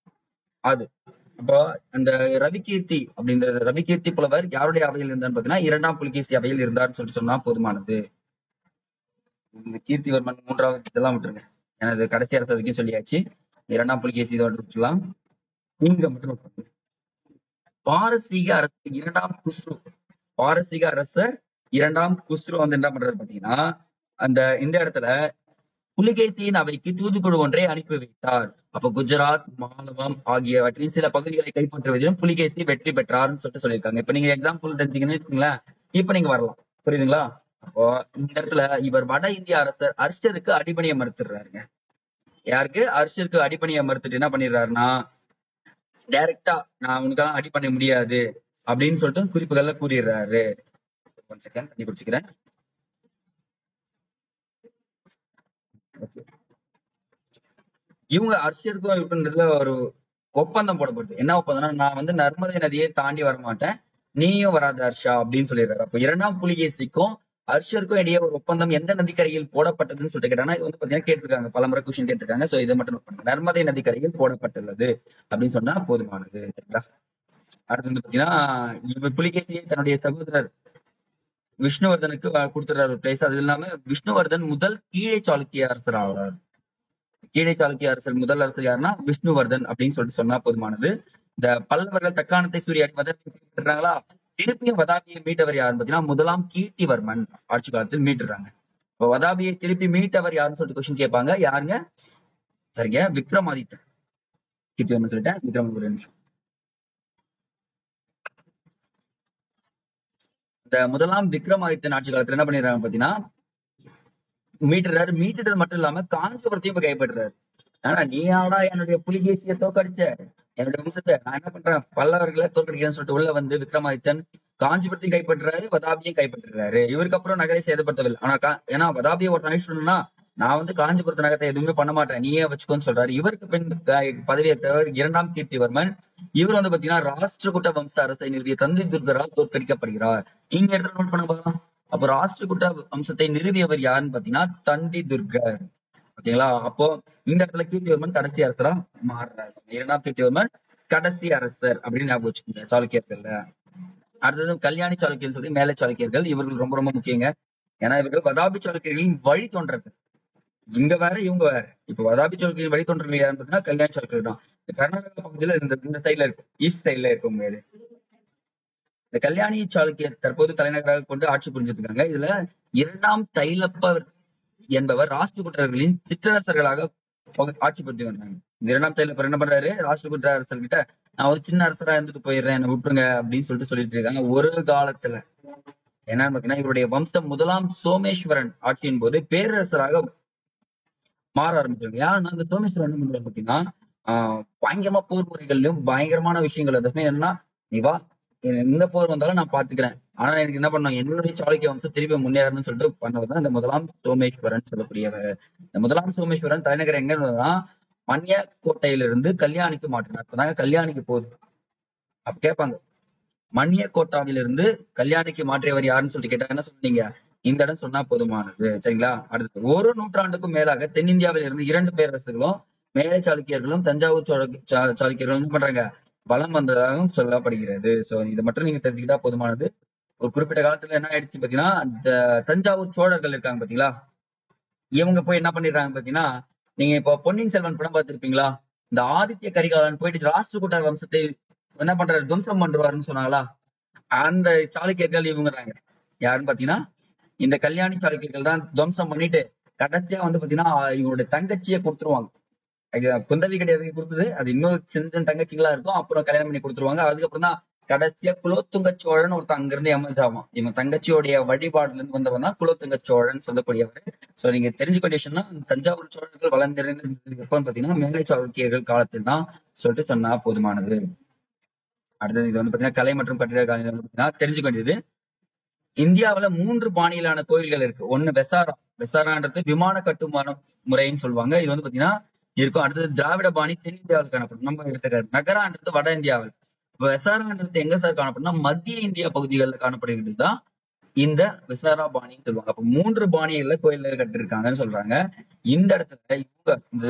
அது. அப்போ அந்த ரவிகீர்த்தி அப்படின்ற ரவிகீர்த்தி புலவர் யாருடைய அவையில் இருந்தான்னு பாத்தீங்கன்னா இரண்டாம் புலிகேசி அவையில் இருந்தார்னு சொல்லிட்டு சொன்னா போதுமானது. இந்த கீர்த்திவர்மன் மூன்றாவது இதெல்லாம் விட்டுருங்க. எனது கடைசி அரசர் வரைக்கும் சொல்லியாச்சு. இரண்டாம் புலிகேசி இதை விட்டுலாம். இங்க மட்டும் பாரசீக அரசர் இரண்டாம் குஸ்ரு வந்து என்ன பண்றாரு பாத்தீங்கன்னா, இந்த இடத்துல புலிகேசியின் அவைக்கு தூதுக்குழு ஒன்றை அனுப்பி வைத்தார். அப்ப குஜராத், மாலவம் ஆகியவற்றின் சில பகுதிகளை கைப்பற்றுவதிலும் புலிகேசி வெற்றி பெற்றார்னு சொல்லிட்டு சொல்லியிருக்காங்க. இப்ப நீங்க எக்ஸாம்பிள் தெரிஞ்சீங்கன்னு வச்சுக்கோங்களேன், இப்ப நீங்க வரலாம். புரியுதுங்களா? அப்போ இந்த இடத்துல இவர் வட இந்திய அரசர் அர்ஷருக்கு அடிபணியை மறுத்துடுறாருங்க. யாருக்கு? அர்ஷருக்கு அடிபணியை மறுத்துட்டு என்ன பண்ணிடுறாருன்னா, டைரக்டா நான் உனக்கெல்லாம் அடி பண்ண முடியாது அப்படின்னு சொல்லிட்டு குறிப்புகள்ல கூறிடுறாரு. ஒன் செகண்ட் பண்ணி குடிச்சுக்கிறேன். இவங்க அர்ஷருக்கும் இருக்குன்றதுல ஒரு ஒப்பந்தம் போடப்படுது. என்ன ஒப்பந்தம்னா, நான் வந்து நர்மதை நதியை தாண்டி வர மாட்டேன், நீயும் வராது ஹர்ஷா அப்படின்னு சொல்லிடுறாரு. அப்ப இரண்டாம் புலிகேசிக்கும் அர்ஷருக்கும் இடையே ஒரு ஒப்பந்தம் எந்த நதிக்கரையில் போடப்பட்டதுன்னு சொல்லிட்டு கேட்டாங்கன்னா, இது வந்து பாத்தீங்கன்னா கேட்டிருக்காங்க, பலமுறை கொஸ்டின் கேட்டிருக்காங்க. சோ இதை மட்டும் நோட் பண்ணுங்க. நர்மதை நதிக்கரையில் போடப்பட்டுள்ளது அப்படின்னு சொன்னா போதுமானது. சரிங்களா? அடுத்து வந்து பாத்தீங்கன்னா இவர் புலிகேசியை தன்னுடைய சகோதரர் விஷ்ணுவர்தனுக்கு கொடுத்துறாரு ஒரு பிளேஸ். அது இல்லாம விஷ்ணுவர்தன் முதல் கீழே சாளுக்கிய அரசர் ஆகிறார். கீழே சாளுக்கிய அரசர் முதல் அரசர் யாருன்னா விஷ்ணுவர்தன் அப்படின்னு சொல்லிட்டு சொன்னா போதுமானது. இந்த பல்லவர்கள் தக்காணத்தை சூரியாடி வதாபிறாங்களா, திருப்பியும் வதாபியை மீட்டவர் யாருன்னு பாத்தீங்கன்னா முதலாம் கீர்த்திவர்மன் ஆட்சி காலத்தில் மீட்டுறாங்க. இப்போ வதாபியை திருப்பி மீட்டவர் யாருன்னு சொல்லிட்டு கொஸ்டின் கேட்பாங்க. யாருங்க? சரிங்க, விக்ரமாதித்தன். கீர்த்திவர்மன் சொல்லிட்டேன், விக்ரமாதித்தன். இந்த முதலாம் விக்ரமாதித்தன் ஆட்சி காலத்துல என்ன பண்ணிடுறாங்க பாத்தீங்கன்னா, மீட்டுறது மட்டும் இல்லாம காஞ்சிபுரத்தையும் கைப்பற்றுறாரு. ஆனா நீ ஆடா என்னுடைய புலிகேசியை தோக்கடிச்ச, என்னுடைய வம்சத்தை நான் என்ன பண்றேன் பல்லவர்களை தோற்கடிக்கிறேன்னு சொல்லிட்டு உள்ள வந்து விக்ரமாதித்தன் காஞ்சிபுரத்தையும் கைப்பற்றுறாரு, வதாபியும் கைப்பற்றுறாரு. இவருக்கு அப்புறம் நகரை சேதப்படுத்தவில்லை. ஆனா ஏன்னா வதாபியை ஒரு அனுப்பிச்சுனா, நான் வந்து காஞ்சிபுரத்து நகரத்தை எதுவுமே பண்ண மாட்டேன், நீயே வச்சுக்கோன்னு சொல்றாரு. இவருக்கு பின் பதவியேற்றவர் இரண்டாம் கீர்த்திவர்மன். இவர் வந்து பாத்தீங்கன்னா ராஷ்டிரகூட்ட வம்ச அரசை நிறுவிய தந்தி துர்கரால் தோற்கடிக்கப்படுகிறார். இங்க இடத்துல நோட் பண்ண பார்க்கலாம். அப்போ ராஷ்டிரகூட்ட வம்சத்தை நிறுவியவர் யாருன்னு பாத்தீங்கன்னா தந்தி துர்கர். ஓகேங்களா? அப்போ இந்த இடத்துல கீர்த்திவர்மன் கடைசி அரசரா மாறுறாரு. இரண்டாம் கீர்த்திவர்மன் கடைசி அரசர் அப்படின்னு ஞாபகம் வச்சுக்கோங்க சாளுக்கியர்கள்ல. அடுத்தது கல்யாணி சாளுக்கியர் சொல்லி மேலை சாளுக்கியர்கள். இவர்கள் ரொம்ப ரொம்ப முக்கியங்க. ஏன்னா இவர்கள் வதாபி சாளுக்கியர்களின் வழி தோன்றர்கள். இங்க வேற இவங்க வேற. இப்ப வதாபி சாளுக்கியர் வழி தோன்றர்கள் யாருன்னு பாத்தீங்கன்னா கல்யாணி சாளுக்கியர் தான். இந்த கர்நாடகா பகுதியில இந்த சைட்ல இருக்கும், ஈஸ்ட் சைட்ல இருக்கும். இந்த கல்யாணி சாளுக்கியர் தற்போது தலைநகராக கொண்டு ஆட்சி புரிஞ்சிட்டு இருக்காங்க. இதுல இரண்டாம் தைலப்பர் என்பவர் ராஷ்டிரகூட்டர்களின் சிற்றரசர்களாக ஆட்சி புரிஞ்சு வந்தாங்க. இந்த இரண்டாம் தைலப்பர் என்ன பண்றாரு, ராஷ்டிரகூட்ட அரசர்கிட்ட நான் ஒரு சின்ன அரசரா இருந்துட்டு போயிடுறேன், என்ன விட்டுருங்க அப்படின்னு சொல்லிட்டு இருக்காங்க. ஒரு காலத்துல என்னன்னு பாத்தீங்கன்னா இவருடைய வம்சம் முதலாம் சோமேஸ்வரன் ஆட்சியின் போது பேரரசராக மாற ஆரம்பிச்சிருங்க. ஏன்னா அந்த சோமேஸ்வரன் என்ன பண்றாரு பாத்தீங்கன்னா, பயங்கரமா போர் முறைகள்லயும் பயங்கரமான விஷயங்கள் அதுமே என்னன்னா, நீ வா, எந்த போர் வந்தாலும் நான் பாத்துக்கிறேன். ஆனா எனக்கு என்ன பண்ணும், என்னுடைய சாளுக்கிய வம்சம் திருப்பி முன்னேறணும்னு சொல்லிட்டு பண்ணவர் தான் இந்த முதலாம் சோமேஸ்வரன் சொல்லக்கூடியவர். இந்த முதலாம் சோமேஸ்வரன் தலைநகர் எங்க இருந்ததுன்னா, மன்ய கோட்டையிலிருந்து கல்யாணிக்கு மாற்றினார். இப்பதாங்க கல்யாணிக்கு போகுது. அப்ப கேட்பாங்க, மன்ய கோட்டாவிலிருந்து கல்யாணிக்கு மாற்றியவர் யாருன்னு சொல்லிட்டு கேட்டா என்ன சொன்னீங்க? இந்த இடம் சொன்னா போதுமானது. சரிங்களா? அடுத்து ஒரு நூற்றாண்டுக்கும் மேலாக தென்னிந்தியாவில் இருந்து 2 பேரரசுகளும் மேலை சாளுக்கியர்களும் தஞ்சாவூர் சாளுக்கியர்களும் என்ன பண்றாங்க, வலம் வந்ததாகவும் சொல்லப்படுகிறது. சோ இதை மட்டும் நீங்க தெரிஞ்சுக்கிட்டா போதுமானது. ஒரு குறிப்பிட்ட காலத்துல என்ன ஆயிடுச்சு பாத்தீங்கன்னா, இந்த தஞ்சாவூர் சோழர்கள் இருக்காங்க பாத்தீங்களா, இவங்க போய் என்ன பண்ணிடுறாங்க பாத்தீங்கன்னா, நீங்க இப்போ பொன்னியின் செல்வன் படம் பார்த்திருப்பீங்களா? இந்த ஆதித்ய கரிகாலன் போயிட்டு ராஷ்டிரகூட வம்சத்தை என்ன பண்றாரு, துவம்சம் பண்றாருன்னு சொன்னாங்களா? அந்த சாளுக்கியர்கள் இவங்க தாங்க. யாருன்னு பாத்தீங்கன்னா, இந்த கல்யாணி சாளுக்கியர்கள் தான் துவம்சம் பண்ணிட்டு கடைசியா வந்து பாத்தீங்கன்னா இவங்களுடைய தங்கச்சியை கொடுத்துருவாங்க. குந்தவி கிடையாது கொடுத்தது, அது இன்னொரு சின்ன சின்ன தங்கச்சிகளா இருக்கும். அப்புறம் கல்யாணம் பண்ணி கொடுத்துருவாங்க. அதுக்கப்புறம் தான் கடைசியா குலோத்துங்க சோழன் ஒருத்தன் அங்கிருந்து எமர்ஜ் ஆகும். இவன் தங்கச்சியோடைய வழிபாடுல இருந்து வந்தவன் தான் குலோத்துங்க சோழன் சொல்லக்கூடியவர். சோ நீங்க தெரிஞ்சுக்க வேண்டிய தஞ்சாவூர் சோழர்கள் வளர்ந்திருந்தது எப்பன்னு பாத்தீங்கன்னா மேலை சாளுக்கியர்கள் காலத்தில் தான் சொல்லிட்டு சொன்னா போதுமானது. அடுத்தது இது வந்து பாத்தீங்கன்னா கலை மற்றும் கட்டிட கலை பாத்தீங்கன்னா தெரிஞ்சுக்க வேண்டியது, இந்தியாவுல 3 பாணியிலான கோயில்கள் இருக்கு. ஒண்ணு வெசாரா. வெசாரான்றது விமான கட்டுமான முறைன்னு சொல்லுவாங்க. இது வந்து பாத்தீங்கன்னா இருக்கும். அடுத்தது திராவிட பாணி தென்னிந்தியாவில் காணப்படும். நம்ம எடுத்துக்காரு நகரான்றது வட இந்தியாவில். வெசாரான்றது எங்க சார் காணப்படும்னா மத்திய இந்தியா பகுதிகளில் காணப்படுகிறது தான் இந்த விசாரா பாணின்னு சொல்லுவாங்க. அப்ப 3 பாணிகள்ல கோயில்கள் கட்டிருக்காங்கன்னு சொல்றாங்க. இந்த இடத்துல இவங்க இந்த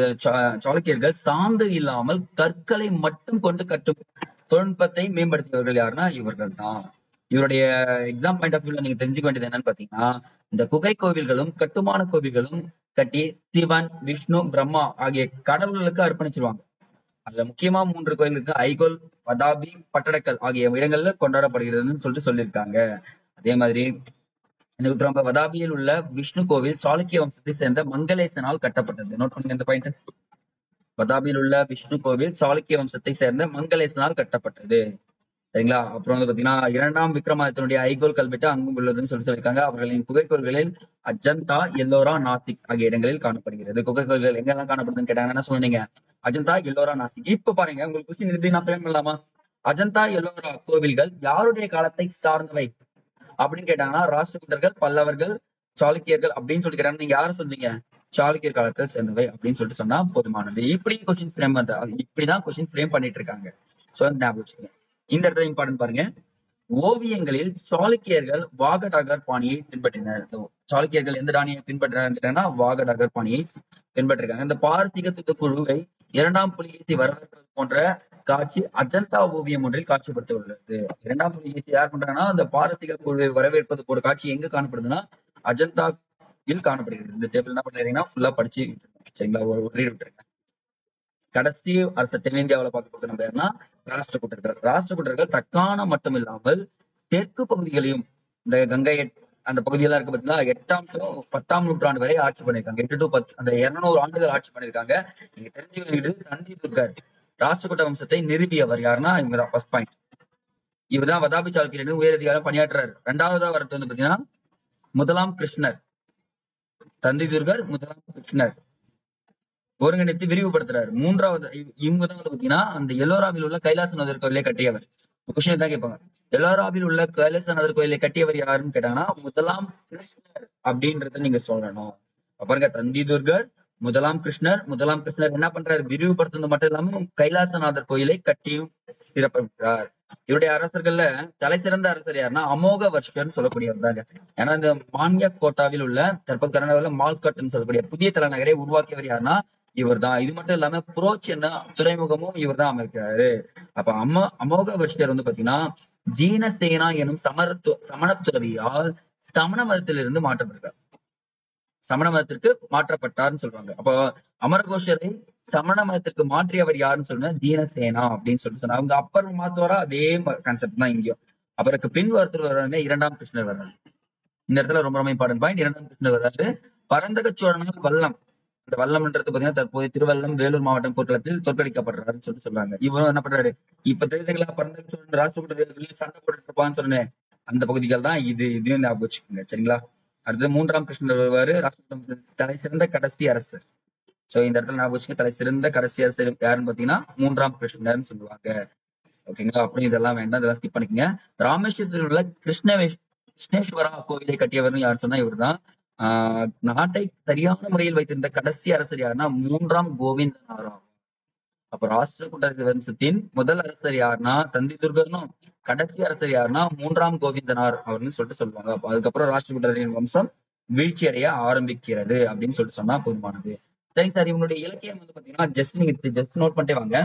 சாளுக்கியர்கள் சாந்து இல்லாமல் கற்களை மட்டும் கொண்டு கட்டும் தொழில்நுட்பத்தை மேம்படுத்தியவர்கள் யாருன்னா இவர்கள் தான். இவருடைய எக்ஸாம் பாயிண்ட் ஆஃப் வியூல நீங்க தெரிஞ்சுக்க வேண்டியது என்னன்னு பாத்தீங்கன்னா, இந்த குகை கோவில்களும் கட்டுமான கோவில்களும் கட்டி சிவன், விஷ்ணு, பிரம்மா ஆகிய கடவுள்களுக்கு அர்ப்பணிச்சிருவாங்க. அதுல முக்கியமா 3 கோயில் இருக்கு. ஐகோல், பதாபி, பட்டடக்கல் ஆகிய இடங்கள்ல கொண்டாடப்படுகிறதுன்னு சொல்லிட்டு சொல்லியிருக்காங்க. அதே மாதிரி எனக்கு வதாபியில் உள்ள விஷ்ணு கோவில் சாளுக்கிய வம்சத்தை சேர்ந்த மங்களேசனால் கட்டப்பட்டது. நோட் பண்ணுங்க இந்த பாயிண்ட். வதாபியில் உள்ள விஷ்ணு கோவில் சாளுக்கிய வம்சத்தை சேர்ந்த மங்களேசனால் கட்டப்பட்டது. சரிங்களா? அப்புறம் வந்து பாத்தீங்கன்னா 2ஆம் விக்ரமாதித்தனுடைய ஐகோல் கல்வெட்டு அங்கும் உள்ளதுன்னு சொல்லியிருக்காங்க. அவர்களின் குகைக்கோள்களில் அஜந்தா, எல்லோரா, நாசிக் ஆகிய இடங்களில் காணப்படுகிறது. குகைக்கோள்கள் எங்கெல்லாம் காணப்படுதுன்னு கேட்டாங்க, என்ன சொன்னீங்க? அஜந்தா, எல்லோரா, நாசிக். இப்ப பாருங்க, உங்களுக்கு கொஸ்டின் எப்படி நான் ஃப்ரேம் பண்ணலாமா? அஜந்தா, எல்லோரா கோவில்கள் யாருடைய காலத்தை சார்ந்தவை அப்படின்னு கேட்டாங்கன்னா, ராஷ்டிரகூடர்கள், பல்லவர்கள், சாளுக்கியர்கள் அப்படின்னு சொல்லி கேட்டாங்க. நீங்க யாரும் சொல்றீங்க? சாளுக்கியர் காலத்தை சேர்ந்தவை அப்படின்னு சொல்லிட்டு சொன்னா போதுமானது. இப்படி கொஸ்டின் ஃப்ரேம் பண்றாங்க. இப்படிதான் கொஸ்டின் ஃப்ரேம் பண்ணிட்டு இருக்காங்க. சோ ஞாபகம் வச்சுக்கோங்க. இந்த இடத்துல இம்பார்ட்டன்ட் பாருங்க, ஓவியங்களில் சாளுக்கியர்கள் வாகடாகர் பாணியை பின்பற்றினர். சாளுக்கியர்கள் எந்த பாணியை பின்பற்றினார்? வாகடாகர் பாணியை பின்பற்றிருக்காங்க. இந்த பாரசீக குழுவை 2ஆம் புலிகேசி வரவேற்பது போன்ற காட்சி அஜந்தா ஓவியம் ஒன்றில் காட்சிப்படுத்த உள்ளது. 2ஆம் புலிகேசி யார் பண்றாங்கன்னா அந்த பாரசீக குழுவை வரவேற்பது போன்ற காட்சி எங்க காணப்படுதுன்னா அஜந்தாவில் காணப்படுகிறது. இந்த டேபிள் என்ன பண்றீங்கன்னா ஃபுல்லா படிச்சு சரிங்களா, ஒரு ரீட் விட்டுருங்க. கடைசி அரசு தென்னிந்தியாவில் பார்க்க போறது நம்ம யாருன்னா ராஷ்டிரகூட்டர்கள். ராஷ்டிரகூட்டர்கள் தக்காணம் மட்டும் இல்லாமல் தெற்கு பகுதிகளையும் இந்த கங்கை அந்த பகுதியெல்லாம் இருக்கு பார்த்தீங்கன்னா 8ஆம் to 10ஆம் நூற்றாண்டு வரை ஆட்சி பண்ணிருக்காங்க. 8 to 10 அந்த 200 ஆண்டுகள் ஆட்சி பண்ணிருக்காங்க. நீங்க தெரிஞ்சுக்க வேண்டியது தந்திதுர்கர் ராஷ்டிரகூட்ட வம்சத்தை நிறுவியவர் யாருன்னா இவங்கதான் ஃபர்ஸ்ட் பாயிண்ட். இவர்தான் வதாபி சாளுக்கியரின் உயர் அதிகாரம் பணியாற்றுறாரு. 2வதா வரது வந்து பாத்தீங்கன்னா முதலாம் கிருஷ்ணர். தந்திதுர்கர், முதலாம் கிருஷ்ணர் ஒருங்கிணைத்து விரிவுபடுத்துறாரு. 3வது இவங்க தான் வந்து பாத்தீங்கன்னா அந்த எல்லோராவில் உள்ள கைலாசநாதர் கோயிலை கட்டியவர். கொஸ்டின் தான் கேட்பாங்க, எல்லோராவில் உள்ள கைலாசநாதர் கோயிலை கட்டியவர் யாருன்னு கேட்டாங்கன்னா முதலாம் கிருஷ்ணர் அப்படின்றத நீங்க சொல்லணும். பாருங்க, தந்திதுர்கர், முதலாம் கிருஷ்ணர். முதலாம் கிருஷ்ணர் என்ன பண்றாரு? விரிவுபடுத்துறது மட்டும் இல்லாம கைலாசநாதர் கோயிலை கட்டியும் சிறப்பிக்கிறார். இவருடைய அரசர்கள்ல தலை சிறந்த அரசர் யாருன்னா அமோக வர்ஷகர்னு சொல்லக்கூடியவர் தாங்க. ஏன்னா இந்த மான்யா கோட்டாவில் உள்ள தற்போது கர்நாடகாவில் மால்கட்னு சொல்லக்கூடிய புதிய தலைநகரை உருவாக்கியவர் யாருன்னா இவர் தான். இது மட்டும் இல்லாம புரோச் என்ன துறைமுகமும் இவர் தான் அமைக்கிறாரு. அப்ப அமோக வர்ஷகர் வந்து பாத்தீங்கன்னா ஜீனசேனா எனும் சமணத்துறவியால் சமண மதத்திலிருந்து மாற்றப்பட்டார். சமண மதத்திற்கு மாற்றப்பட்டார்னு சொல்றாங்க. அப்போ அமரகோஷரை சமண மதத்திற்கு மாற்றியவர் யாருன்னு சொன்னா ஜீனசேனா அப்படின்னு சொல்லிட்டு சொன்னாங்க. அவங்க அப்பர் மாத்தோரா அதே கான்செப்ட் தான் இங்கேயும். அவருக்கு பின் ஒருத்தர் வர்றாங்க, 2ஆம் கிருஷ்ணர் வர்றாரு. இந்த இடத்துல ரொம்ப ரொம்ப இம்பார்ட்டன்ட் பாயிண்ட். 2ஆம் கிருஷ்ணர் வர்றாரு. பரந்தக சோழனால் வல்லம், இந்த வல்லம்ன்றது பாத்தீங்கன்னா தற்போது திருவள்ளம், வேலூர் மாவட்டம் போர்க்களத்தில் தோற்கடிக்கப்படுறாருன்னு சொல்லிட்டு சொல்றாங்க. இவரும் என்ன பண்றாரு? இப்ப தெரியுதுங்களா, பரந்தக சோழன் ராஷ்டிரகூட சண்டை போட்டுட்டு இருப்பான்னு சொன்னேன், அந்த பகுதிகள் தான் இதுன்னு ஞாபகம் வச்சுக்கோங்க. சரிங்களா? அடுத்து 3ஆம் கிருஷ்ணர் வருவாரு. ராஷ்டிரகூட தலை சிறந்த கடைசி அரசர். சோ இந்த இடத்துல நான் வச்சுக்க தலை சிறந்த கடைசி அரசர் யாருன்னு பாத்தீங்கன்னா 3ஆம் கிருஷ்ணர்னு சொல்லுவாங்க. ஓகேங்களா? அப்புறம் இதெல்லாம் வேண்டாம், இதெல்லாம் ஸ்கிப் பண்ணிக்கங்க. ராமேஸ்வரத்தில் உள்ள கிருஷ்ணேஸ்வரா கோவிலை கட்டியவர்னு யார் சொன்னா இவர்தான். நாட்டை சரியான முறையில் வைத்திருந்த கடைசி அரசர் யாருன்னா 3ஆம் கோவிந்தனாரா. அப்ப ராஷ்டிரகூட வம்சத்தின் முதல் அரசர் யாருன்னா தந்தி துர்கனும், கடைசி அரசர் யாருன்னா 3ஆம் கோவிந்தனார் அவர்னு சொல்லிட்டு சொல்லுவாங்க. அதுக்கப்புறம் ராஷ்டிரகூடரின் வம்சம் வீழ்ச்சி அடைய ஆரம்பிக்கிறது அப்படின்னு சொல்லிட்டு சொன்னா போதுமானது. சரிங்க சார், இவங்களுடைய இலக்கியம் வந்து பாத்தீங்கன்னா ஜஸ்ட் நோட் பண்ணிட்டே வாங்க.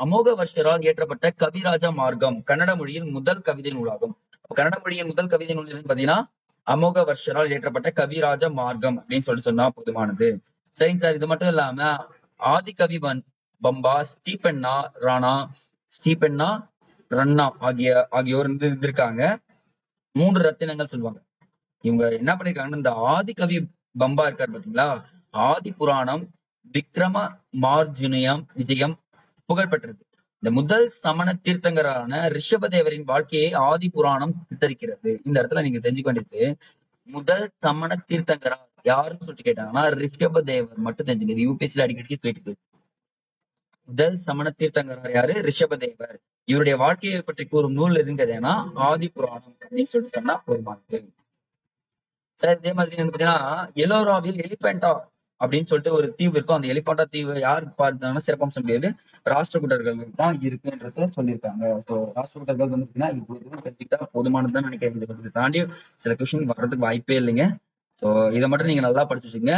அமோக வர்ஷரால் இயற்றப்பட்ட கவிராஜா மார்க்கம் கன்னட மொழியில் முதல் கவிதை நூலாகும். கன்னட மொழியின் முதல் கவிதை நூல் எதுன்னு பாத்தீங்கன்னா அமோக வர்ஷரால் இயற்றப்பட்ட கவிராஜ மார்க்கம் அப்படின்னு சொல்லிட்டு சொன்னா போதுமானது. சரிங்க சார், இது மட்டும் இல்லாம ஆதிகவி பம்பா, ஸ்டீபென்னா ரன்னா ஆகியோர் இருந்திருக்காங்க. 3 ரத்தினங்கள் சொல்லுவாங்க. இவங்க என்ன பண்ணிருக்காங்கன்னா, இந்த ஆதிகவி பம்பா இருக்காரு பாத்தீங்களா, ஆதி புராணம், விக்ரம மார்ஜுனியம் விஜயம் புகழ்பெற்றது. இந்த முதல் சமண தீர்த்தங்கரான ரிஷபதேவரின் வாழ்க்கையை ஆதி புராணம் சித்தரிக்கிறது. இந்த இடத்துல நீங்க தெரிஞ்சுக்க வேண்டியது, முதல் சமண தீர்த்தங்கரா யாருன்னு சொல்லிட்டு கேட்டாங்கன்னா ரிஷபதேவர் மட்டும் தெரிஞ்சுங்க. யூபிஎஸ்சில அடிக்கடி கேட்டுக்கு. முதல் சமண தீர்த்தங்கரார் யாரு? ரிஷபதேவர். இவருடைய வாழ்க்கையை பற்றி கூறும் நூல் எதுன்னு கேட்டீங்கன்னா ஆதி புராணம் அப்படின்னு சொல்லிட்டு சொன்னா போதுமானது. சார் இதே மாதிரி வந்து பாத்தீங்கன்னா எலோராவில் எலிபென்டா அப்படின்னு சொல்லிட்டு ஒரு தீவு இருக்கும். அந்த எலிபென்டா தீவு யார் பார்த்தாங்கன்னா சிறப்பம்சம் முடியாது, ராஷ்டிரகூடர்கள் தான் இருக்குன்றத சொல்லியிருக்காங்க. ஸோ ராஷ்டிரகூடர்கள் வந்து பாத்தீங்கன்னா இவ்வளவு தெரிஞ்சுக்கிட்டா போதுமானதுதான் நினைக்கிறேன். இதை தாண்டி சில கொஸ்டின் வர்றதுக்கு வாய்ப்பே இல்லைங்க. ஸோ இதை மட்டும் நீங்க நல்லா படிச்சு வச்சுங்க,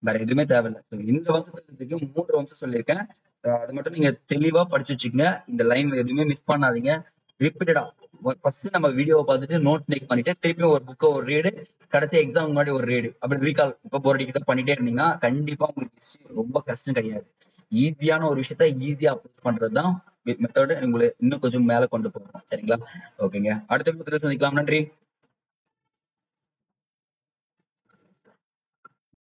வேற எதுவுமே தேவையில்லை. ஸோ இந்த வம்சத்துக்கு 3 வம்சம் சொல்லியிருக்கேன். அது மட்டும் நீங்க தெளிவா படிச்சு வச்சுக்கோங்க. இந்த லைன் எதுவுமே மிஸ் பண்ணாதீங்க. ரிப்பீட்டடா ஃபர்ஸ்ட் நம்ம வீடியோவை பார்த்துட்டு நோட்ஸ் மேக் பண்ணிட்டு திருப்பி ஒரு புக்கை ஒரு ரீடு, கடைசி எக்ஸாம் முன்னாடி ஒரு ரீடு, அப்படி ரீகால் இப்ப போர் அடிக்கிட்ட பண்ணிட்டே இருந்தீங்கன்னா கண்டிப்பா உங்களுக்கு ஹிஸ்டரி ரொம்ப கஷ்டம் கிடையாது. ஈஸியான ஒரு விஷயத்த ஈஸியா அப்ரோச் பண்றதுதான் மெத்தட். உங்களை இன்னும் கொஞ்சம் மேல கொண்டு போகும். சரிங்களா? ஓகேங்க, அடுத்த வீடியோல சந்திக்கலாம். நன்றி.